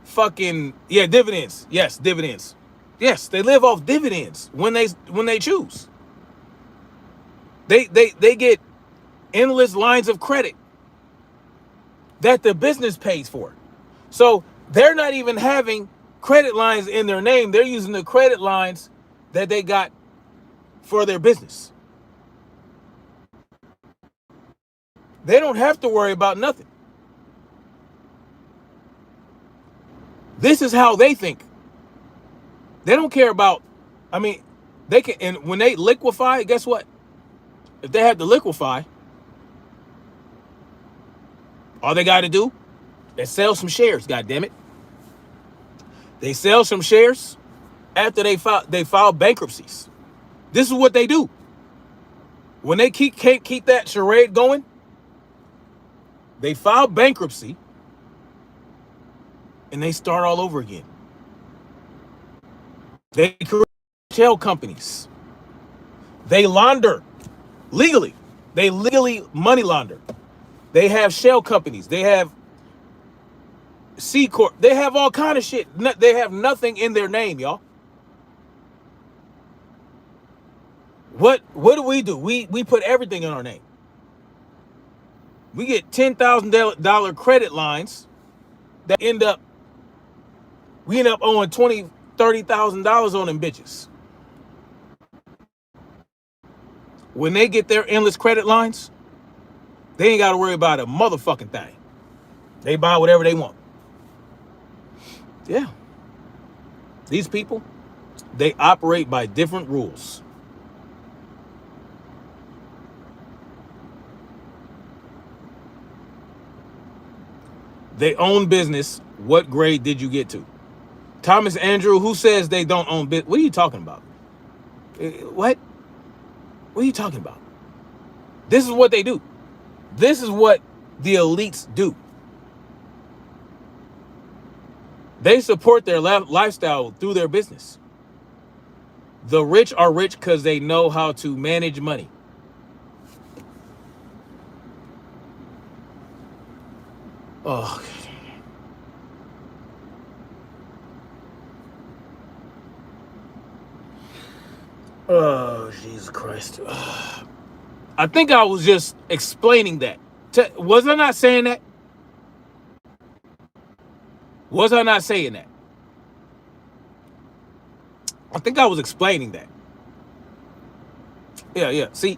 fucking, dividends. Yes, dividends. Yes, they live off dividends when they choose. They get endless lines of credit that the business pays for. So they're not even having credit lines in their name. They're using the credit lines that they got for their business. They don't have to worry about nothing. This is how they think. They don't care about, I mean, they can, and when they liquefy, guess what? If they have to liquefy, all they got to do is sell some shares, goddammit. They sell some shares after they file bankruptcies. This is what they do. When they can't keep that charade going, they file bankruptcy and they start all over again. They create shell companies. They launder legally. They legally money launder. They have shell companies. They have C Corp. They have all kind of shit. They have nothing in their name, y'all. What do? We put everything in our name. We get $10,000 credit lines that we end up owing $20,000, $30,000 on them bitches. When they get their endless credit lines, they ain't got to worry about a motherfucking thing. They buy whatever they want. Yeah. These people, they operate by different rules. They own business. What grade did you get to? Thomas Andrew, who says they don't own business? What are you talking about? What? What are you talking about? This is what they do. This is what the elites do. They support their lifestyle through their business. The rich are rich because they know how to manage money. Oh, oh, Jesus Christ. I think I was just explaining that. Was I not saying that? Was I not saying that? I think I was explaining that. Yeah. See?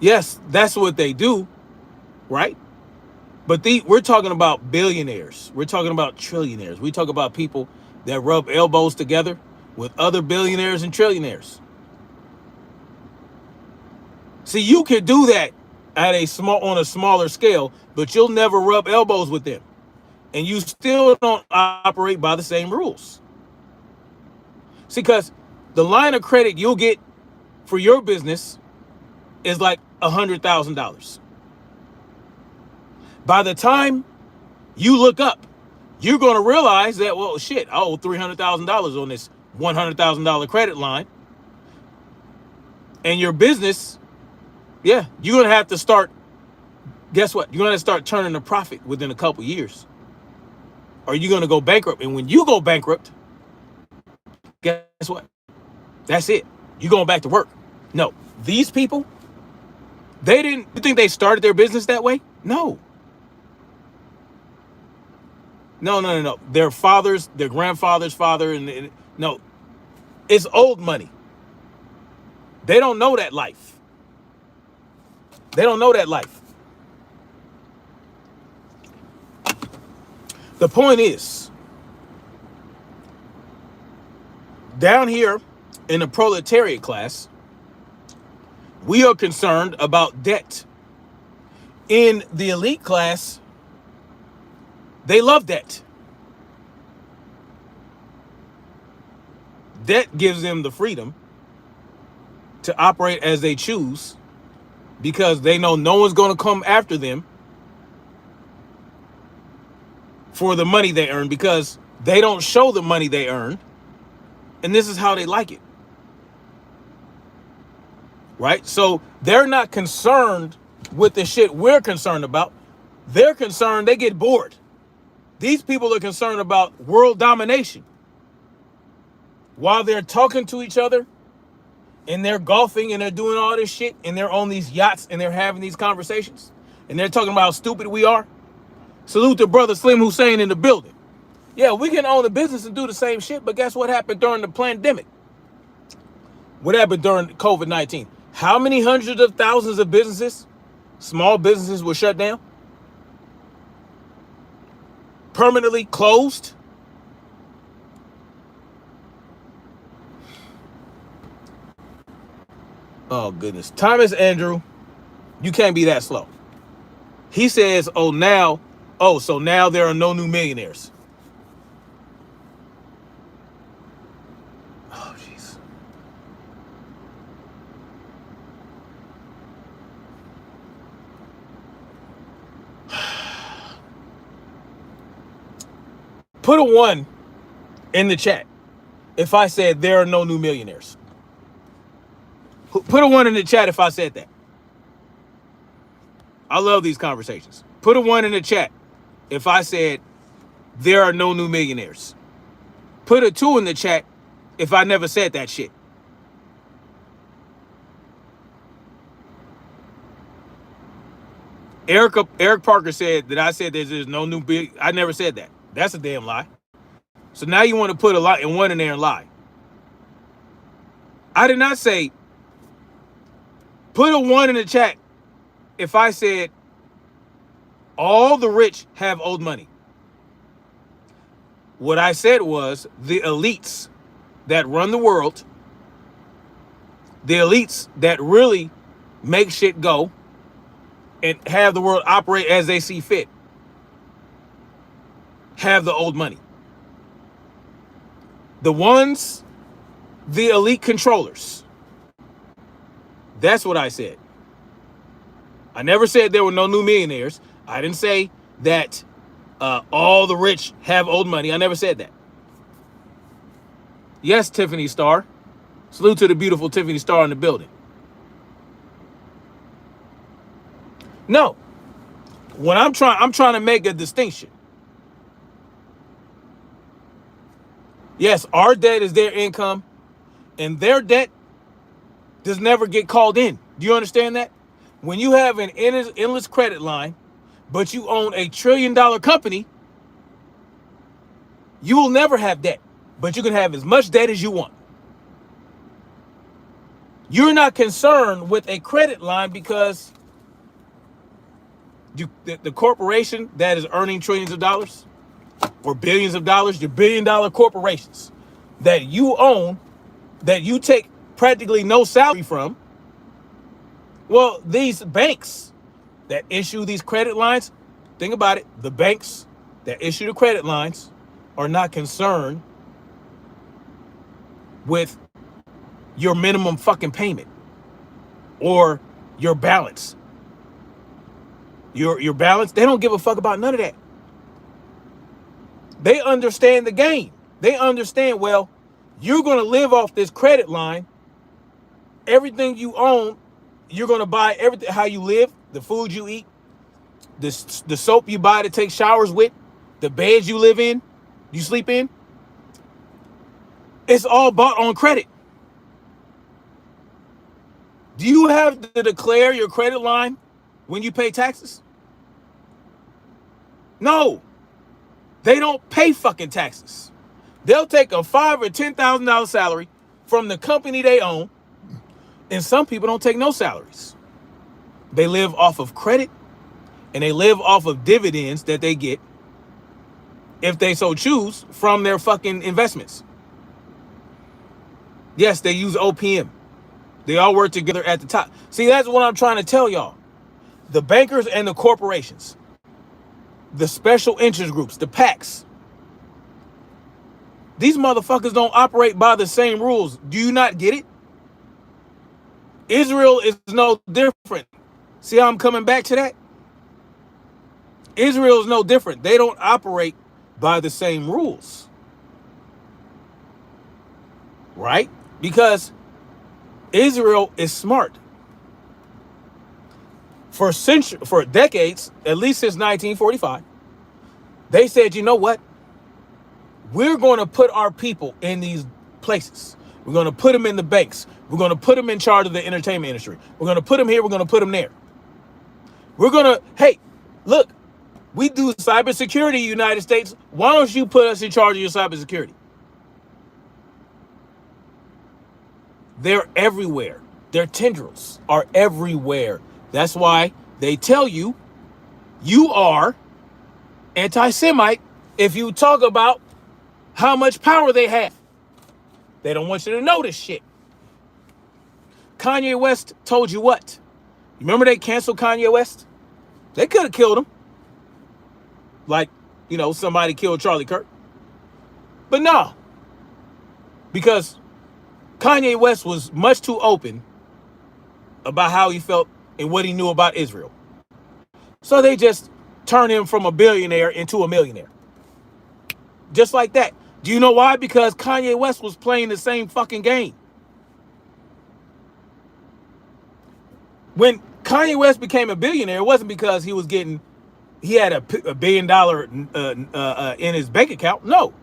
Yes, that's what they do, right? But we're talking about billionaires. We're talking about trillionaires. We talk about people that rub elbows together with other billionaires and trillionaires. See, you can do that on a smaller scale, but you'll never rub elbows with them. And you still don't operate by the same rules. See, because the line of credit you'll get for your business is like $100,000. By the time you look up, you're going to realize that, well, shit, I owe $300,000 on this $100,000 credit line. And your business, yeah, you're going to have to start, guess what? You're going to start turning a profit within a couple years. Or you're going to go bankrupt. And when you go bankrupt, guess what? That's it. You're going back to work. No, these people, you think they started their business that way? No. No. Their fathers, their grandfather's father, no. It's old money. They don't know that life. They don't know that life. The point is, down here in the proletariat class, we are concerned about debt. In the elite class, they love debt. Debt gives them the freedom to operate as they choose because they know no one's going to come after them for the money they earn because they don't show the money they earn. And this is how they like it. Right? So they're not concerned with the shit we're concerned about. They're concerned, they get bored. These people are concerned about world domination. While they're talking to each other and they're golfing and they're doing all this shit and they're on these yachts and they're having these conversations and they're talking about how stupid we are. Salute to brother Slim Hussein in the building. Yeah, we can own a business and do the same shit, but guess what happened during the pandemic? What happened during COVID-19? How many hundreds of thousands of businesses, small businesses, were shut down? Permanently closed? Oh, goodness. Thomas Andrew, you can't be that slow. He says, so now there are no new millionaires. Oh, jeez. Put a 1 in the chat if I said there are no new millionaires. Put a 1 in the chat if I said that. I love these conversations. Put a 1 in the chat if I said there are no new millionaires. Put a 2 in the chat if I never said that shit. Eric Parker said that I said there's no new big. I never said that. That's a damn lie. So now you want to put a lie and 1 in there and lie. I did not say. Put a 1 in the chat if I said all the rich have owed money. What I said was the elites that run the world, the elites that really make shit go and have the world operate as they see fit, have the owed money. The ones, the elite controllers. That's what I said. I never said there were no new millionaires. I didn't say that all the rich have owed money. I never said that. Yes, Tiffany Star. Salute to the beautiful Tiffany Star in the building. No. When I'm trying to make a distinction. Yes, our debt is their income, and their debt does never get called in. Do you understand that? When you have an endless credit line, but you own $1 trillion company, you will never have debt, but you can have as much debt as you want. You're not concerned with a credit line because the corporation that is earning trillions of dollars or billions of dollars, your $1 billion corporations that you own, that you take practically no salary from, well, these banks that issue these credit lines, think about it, the banks that issue the credit lines are not concerned with your minimum fucking payment or your balance. Your balance, they don't give a fuck about none of that. They understand the game. They understand, well, you're going to live off this credit line. Everything you own, you're going to buy everything, how you live, the food you eat, the soap you buy to take showers with, the beds you live in, you sleep in. It's all bought on credit. Do you have to declare your credit line when you pay taxes? No. They don't pay fucking taxes. They'll take a $5,000 or $10,000 salary from the company they own, and some people don't take no salaries. They live off of credit, and they live off of dividends that they get, if they so choose, from their fucking investments. Yes, they use OPM. They all work together at the top. See, that's what I'm trying to tell y'all. The bankers and the corporations, the special interest groups, the PACs, these motherfuckers don't operate by the same rules. Do you not get it? Israel is no different. See how I'm coming back to that? Israel is no different. They don't operate by the same rules. Right? Because Israel is smart. For decades, at least since 1945, they said, you know what? We're going to put our people in these places. We're going to put them in the banks. We're going to put them in charge of the entertainment industry. We're going to put them here. We're going to put them there. We're going to, hey, look, We do cybersecurity, United States. Why don't you put us in charge of your cybersecurity? They're everywhere. Their tendrils are everywhere. That's why they tell you you are anti-Semite if you talk about how much power they have. They don't want you to know this shit. Kanye West told you what? Remember they canceled Kanye West? They could have killed him. Like, you know, somebody killed Charlie Kirk. But no. Because Kanye West was much too open about how he felt and what he knew about Israel. So they just turned him from a billionaire into a millionaire. Just like that. Do you know why? Because Kanye West was playing the same fucking game. When Kanye West became a billionaire, it wasn't because he had a $1 billion in his bank account. No.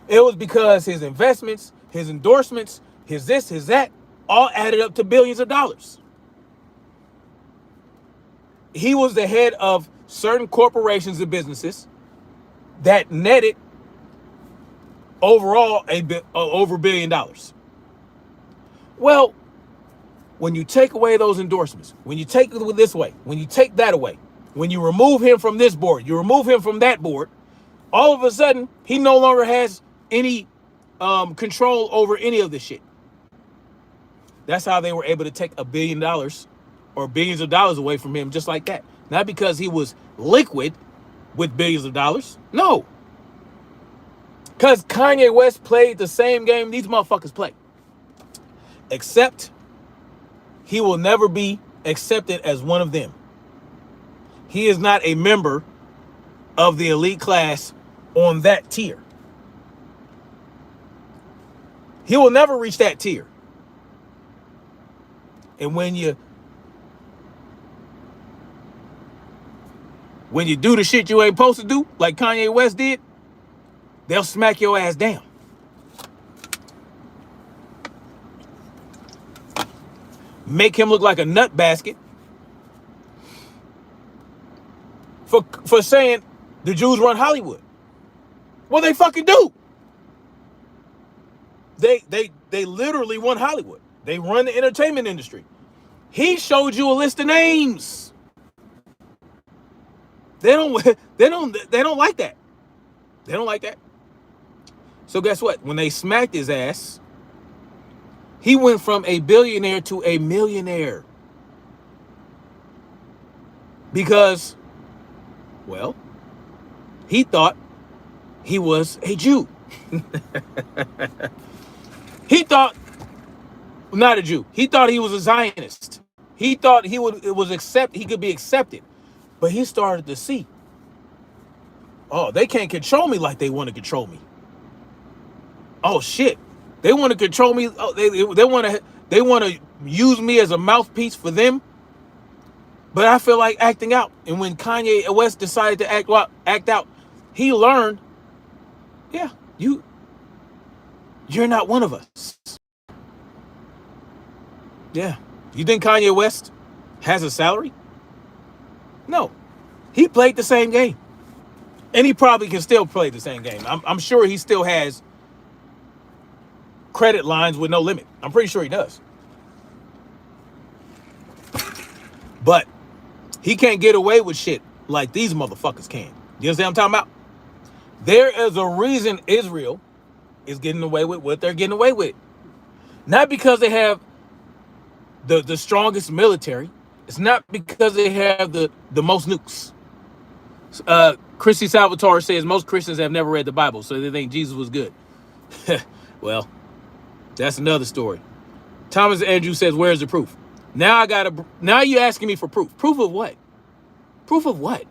It was because his investments, his endorsements, his this, his that, all added up to billions of dollars. He was the head of certain corporations and businesses that netted overall over $1 billion. Well, when you take away those endorsements, when you take it this way, when you take that away, when you remove him from this board, you remove him from that board, all of a sudden, he no longer has any control over any of this shit. That's how they were able to take $1 billion or billions of dollars away from him just like that. Not because he was liquid with billions of dollars. No. Because Kanye West played the same game these motherfuckers play. Except he will never be accepted as one of them. He is not a member of the elite class on that tier. He will never reach that tier. And when you do the shit you ain't supposed to do, like Kanye West did, they'll smack your ass down. Make him look like a nut basket for saying the Jews run Hollywood. Well, they fucking do. They literally run Hollywood. They run the entertainment industry. He showed you a list of names. They don't like that. They don't like that. So guess what? When they smacked his ass, he went from a billionaire to a millionaire. Because, well, he thought he was a Jew. He thought, not a Jew. He thought he was a Zionist. He thought he could be accepted. But he started to see, oh, they can't control me like they want to control me. Oh shit. They want to control me. Oh, they want to use me as a mouthpiece for them. But I feel like acting out. And when Kanye West decided to act out, he learned, yeah, you're not one of us. Yeah. You think Kanye West has a salary? No. He played the same game. And he probably can still play the same game. I'm sure he still has credit lines with no limit. I'm pretty sure he does. But he can't get away with shit like these motherfuckers can. You understand what I'm talking about? There is a reason Israel is getting away with what they're getting away with. Not because they have the strongest military. It's not because they have the most nukes. Christy Salvatore says most Christians have never read the Bible, so they think Jesus was good. Well, that's another story. Thomas Andrew says, where's the proof? Now you're asking me for proof. Proof of what? Proof of what?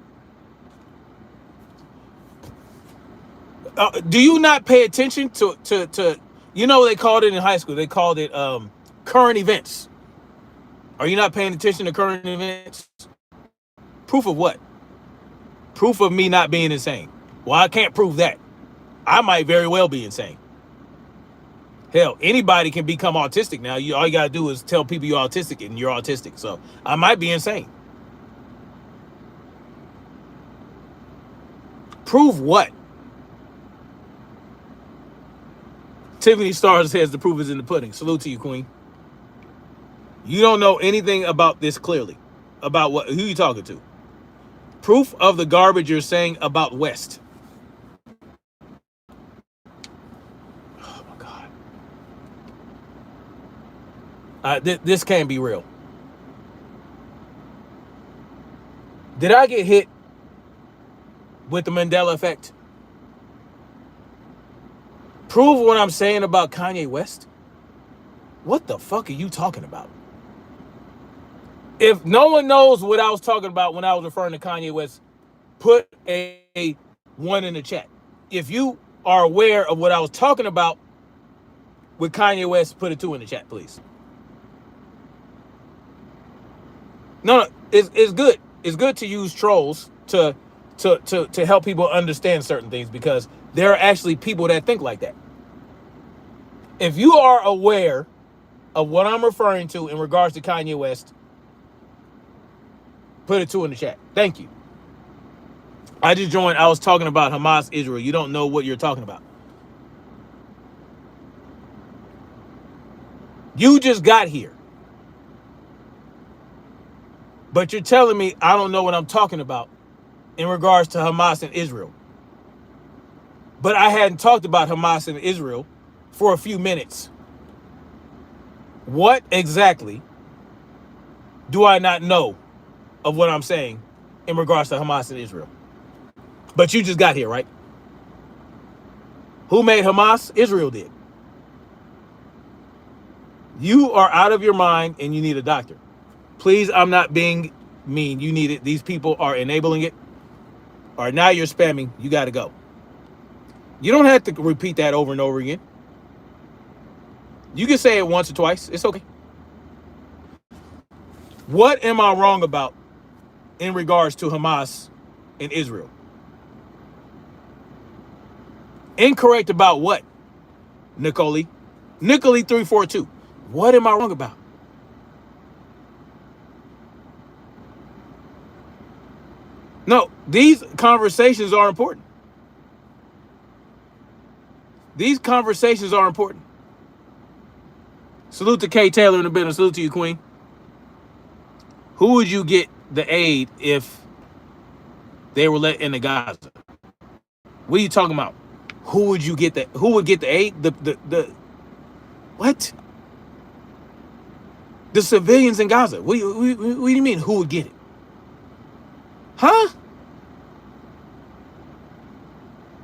Do you not pay attention to you know, they called it in high school, they called it current events. Are you not paying attention to current events? Proof of what? Proof of me not being insane. Well, I can't prove that. I might very well be insane. Hell, anybody can become autistic now. All you gotta do is tell people you're autistic and you're autistic. So I might be insane. Prove what? Tiffany Stars says the proof is in the pudding. Salute to you, Queen. You don't know anything about this clearly. About what? Who you talking to? Proof of the garbage you're saying about West. Oh my God. This can't be real. Did I get hit with the Mandela effect? Prove what I'm saying about Kanye West? What the fuck are you talking about? If no one knows what I was talking about when I was referring to Kanye West, put a 1 in the chat. If you are aware of what I was talking about with Kanye West, put a 2 in the chat, please. No, it's good. It's good to use trolls to help people understand certain things, because there are actually people that think like that. If you are aware of what I'm referring to in regards to Kanye West, put a 2 in the chat. Thank you. I just joined. I was talking about Hamas, Israel. You don't know what you're talking about. You just got here. But you're telling me I don't know what I'm talking about in regards to Hamas and Israel. But I hadn't talked about Hamas and Israel for a few minutes. What exactly do I not know of what I'm saying in regards to Hamas and Israel? But you just got here, right? Who made Hamas? Israel did. You are out of your mind and you need a doctor. Please, I'm not being mean. You need it. These people are enabling it. All right, now you're spamming. You got to go. You don't have to repeat that over and over again. You can say it once or twice. It's okay. What am I wrong about in regards to Hamas and Israel? Incorrect about what, Nicole? Nicole 342. What am I wrong about? No, these conversations are important. These conversations are important. Salute to Kay Taylor in the business. Salute to you, Queen. Who would you get the aid if they were let into Gaza? What are you talking about? Who would you get the? Who would get the aid? The what? The civilians in Gaza. What do you mean? Who would get it? Huh?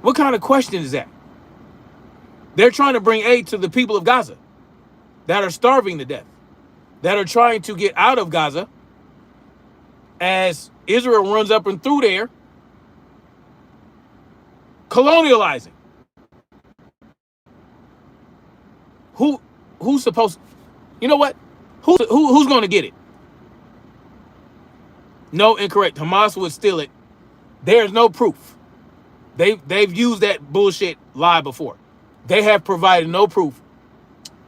What kind of question is that? They're trying to bring aid to the people of Gaza that are starving to death, that are trying to get out of Gaza as Israel runs up and through there, colonializing. Who's supposed? You know what? Who's going to get it? No, incorrect. Hamas would steal it. There's no proof. They've used that bullshit lie before. They have provided no proof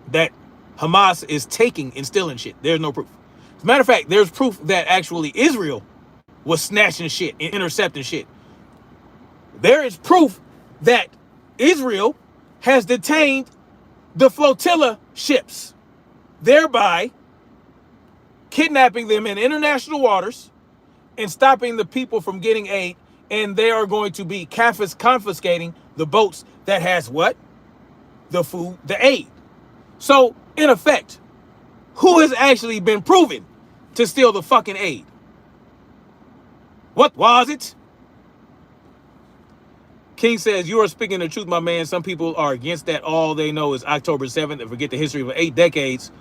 that Hamas is taking and stealing shit. There's no proof. As a matter of fact, there's proof that actually Israel was snatching shit and intercepting shit. There is proof that Israel has detained the flotilla ships, thereby kidnapping them in international waters and stopping the people from getting aid. And they are going to be confiscating the boats that has what? The food, the aid. So, in effect, who has actually been proven to steal the fucking aid? What was it? King says, you are speaking the truth, my man. Some people are against that. All they know is October 7th and forget the history of 8 decades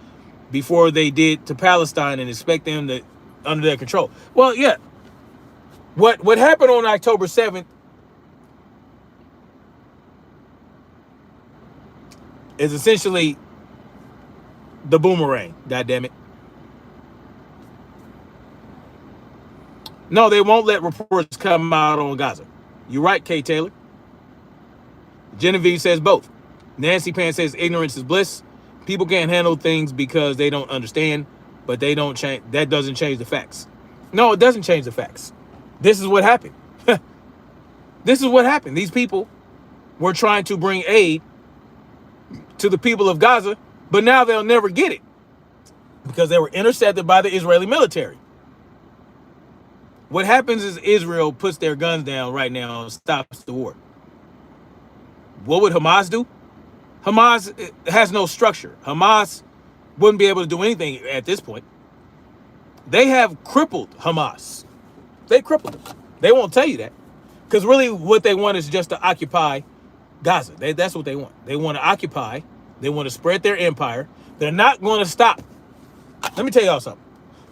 before they did to Palestine and expect them to under their control. Well, yeah. What happened on October 7th is essentially the boomerang, goddammit. No, they won't let reports come out on Gaza. You're right, Kay Taylor. Genevieve says both. Nancy Pan says ignorance is bliss. People can't handle things because they don't understand, but they don't change. That doesn't change the facts. No, it doesn't change the facts. This is what happened. This is what happened. These people were trying to bring aid to the people of Gaza, but now they'll never get it because they were intercepted by the Israeli military. What happens is Israel puts their guns down right now and stops the war. What would Hamas do? Hamas has no structure. Hamas wouldn't be able to do anything at this point. They have crippled Hamas. They crippled them. They won't tell you that. Because really what they want is just to occupy Gaza. That's what they want. They want to occupy. They want to spread their empire. They're not going to stop. Let me tell y'all something.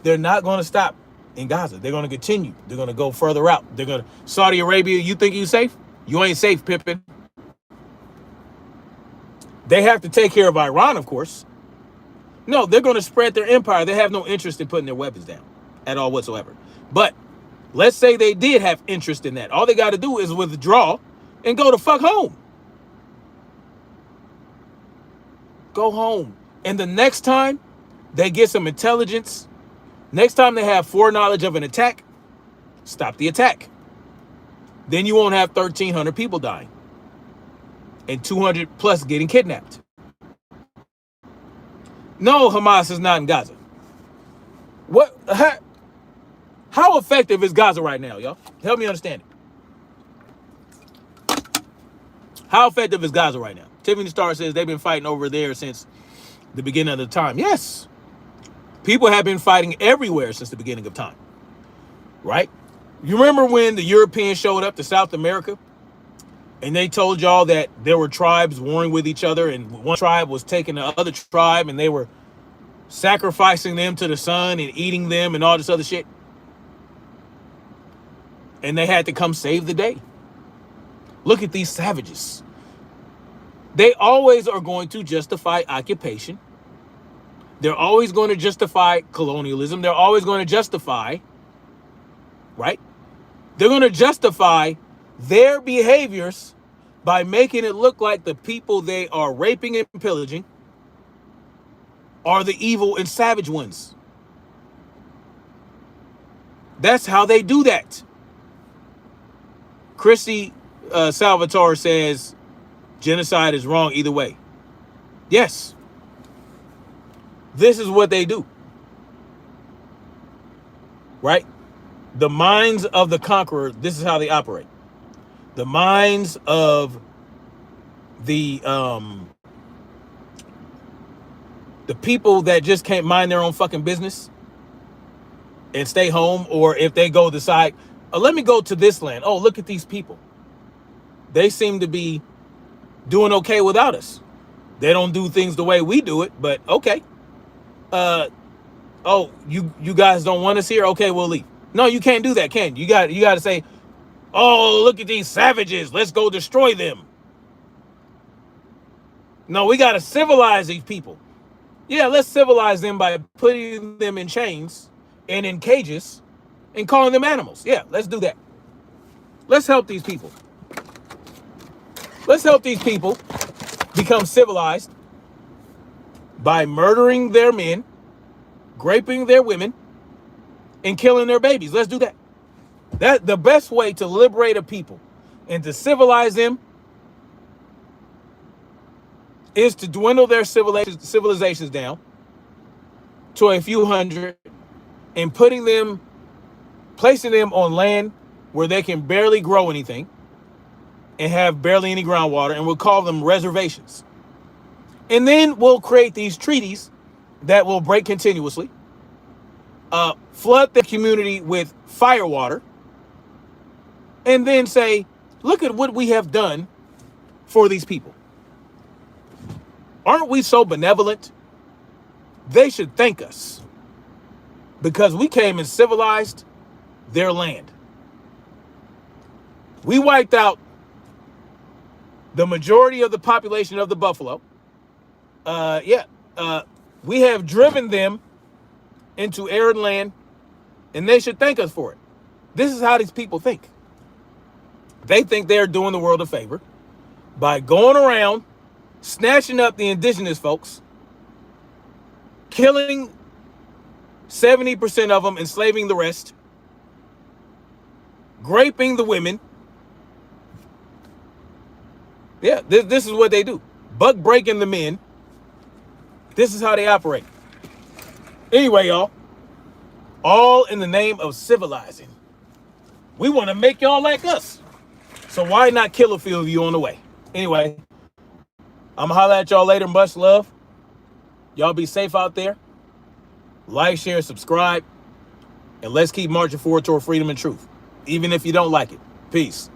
They're not going to stop in Gaza. They're going to continue. They're going to go further out. They're going to... Saudi Arabia, you think you safe? You ain't safe, Pippin. They have to take care of Iran, of course. No, they're going to spread their empire. They have no interest in putting their weapons down at all whatsoever. But let's say they did have interest in that. All they got to do is withdraw and go the fuck home. Go home. And the next time they get some intelligence, next time they have foreknowledge of an attack, stop the attack. Then you won't have 1,300 people dying and 200 plus getting kidnapped. No, Hamas is not in Gaza. What? How effective is Gaza right now, y'all? Help me understand it. How effective is Gaza right now? Tiffany Star says they've been fighting over there since the beginning of the time. Yes. People have been fighting everywhere since the beginning of time. Right? You remember when the Europeans showed up to South America and they told y'all that there were tribes warring with each other and one tribe was taking the other tribe and they were sacrificing them to the sun and eating them and all this other shit? And they had to come save the day. Look at these savages. They always are going to justify occupation. They're always going to justify colonialism. They're always going to justify, right? They're going to justify their behaviors by making it look like the people they are raping and pillaging are the evil and savage ones. That's how they do that. Chrissy Salvatore says genocide is wrong either way. Yes. This is what they do. Right? The minds of the conqueror, this is how they operate. The minds of the people that just can't mind their own fucking business and stay home, or if they go decide, oh, let me go to this land. Oh, look at these people. They seem to be doing okay without us. They don't do things the way we do it, but okay. Oh, you guys don't want us here? Okay, we'll leave. No, you can't do that, can you? You got to say, oh, look at these savages. Let's go destroy them. No, we got to civilize these people. Yeah, let's civilize them by putting them in chains and in cages and calling them animals. Yeah, let's do that. Let's help these people. Let's help these people become civilized by murdering their men, raping their women, and killing their babies. Let's do that. That's the best way to liberate a people and to civilize them is to dwindle their civilizations down to a few hundred and placing them on land where they can barely grow anything and have barely any groundwater, and we'll call them reservations. And then we'll create these treaties that will break continuously, flood the community with fire water, and then say, look at what we have done for these people. Aren't we so benevolent? They should thank us because we came and civilized their land. We wiped out the majority of the population of the buffalo. We have driven them into arid land, and they should thank us for it. This is how these people think. They think they're doing the world a favor by going around snatching up the indigenous folks, killing 70% of them, enslaving the rest, raping the women, Yeah, this is what they do. Buck breaking the men. This is how they operate. Anyway, y'all, all in the name of civilizing. We want to make y'all like us. So why not kill a few of you on the way? Anyway, I'm going to holler at y'all later. Much love. Y'all be safe out there. Like, share, subscribe. And let's keep marching forward toward freedom and truth, even if you don't like it. Peace.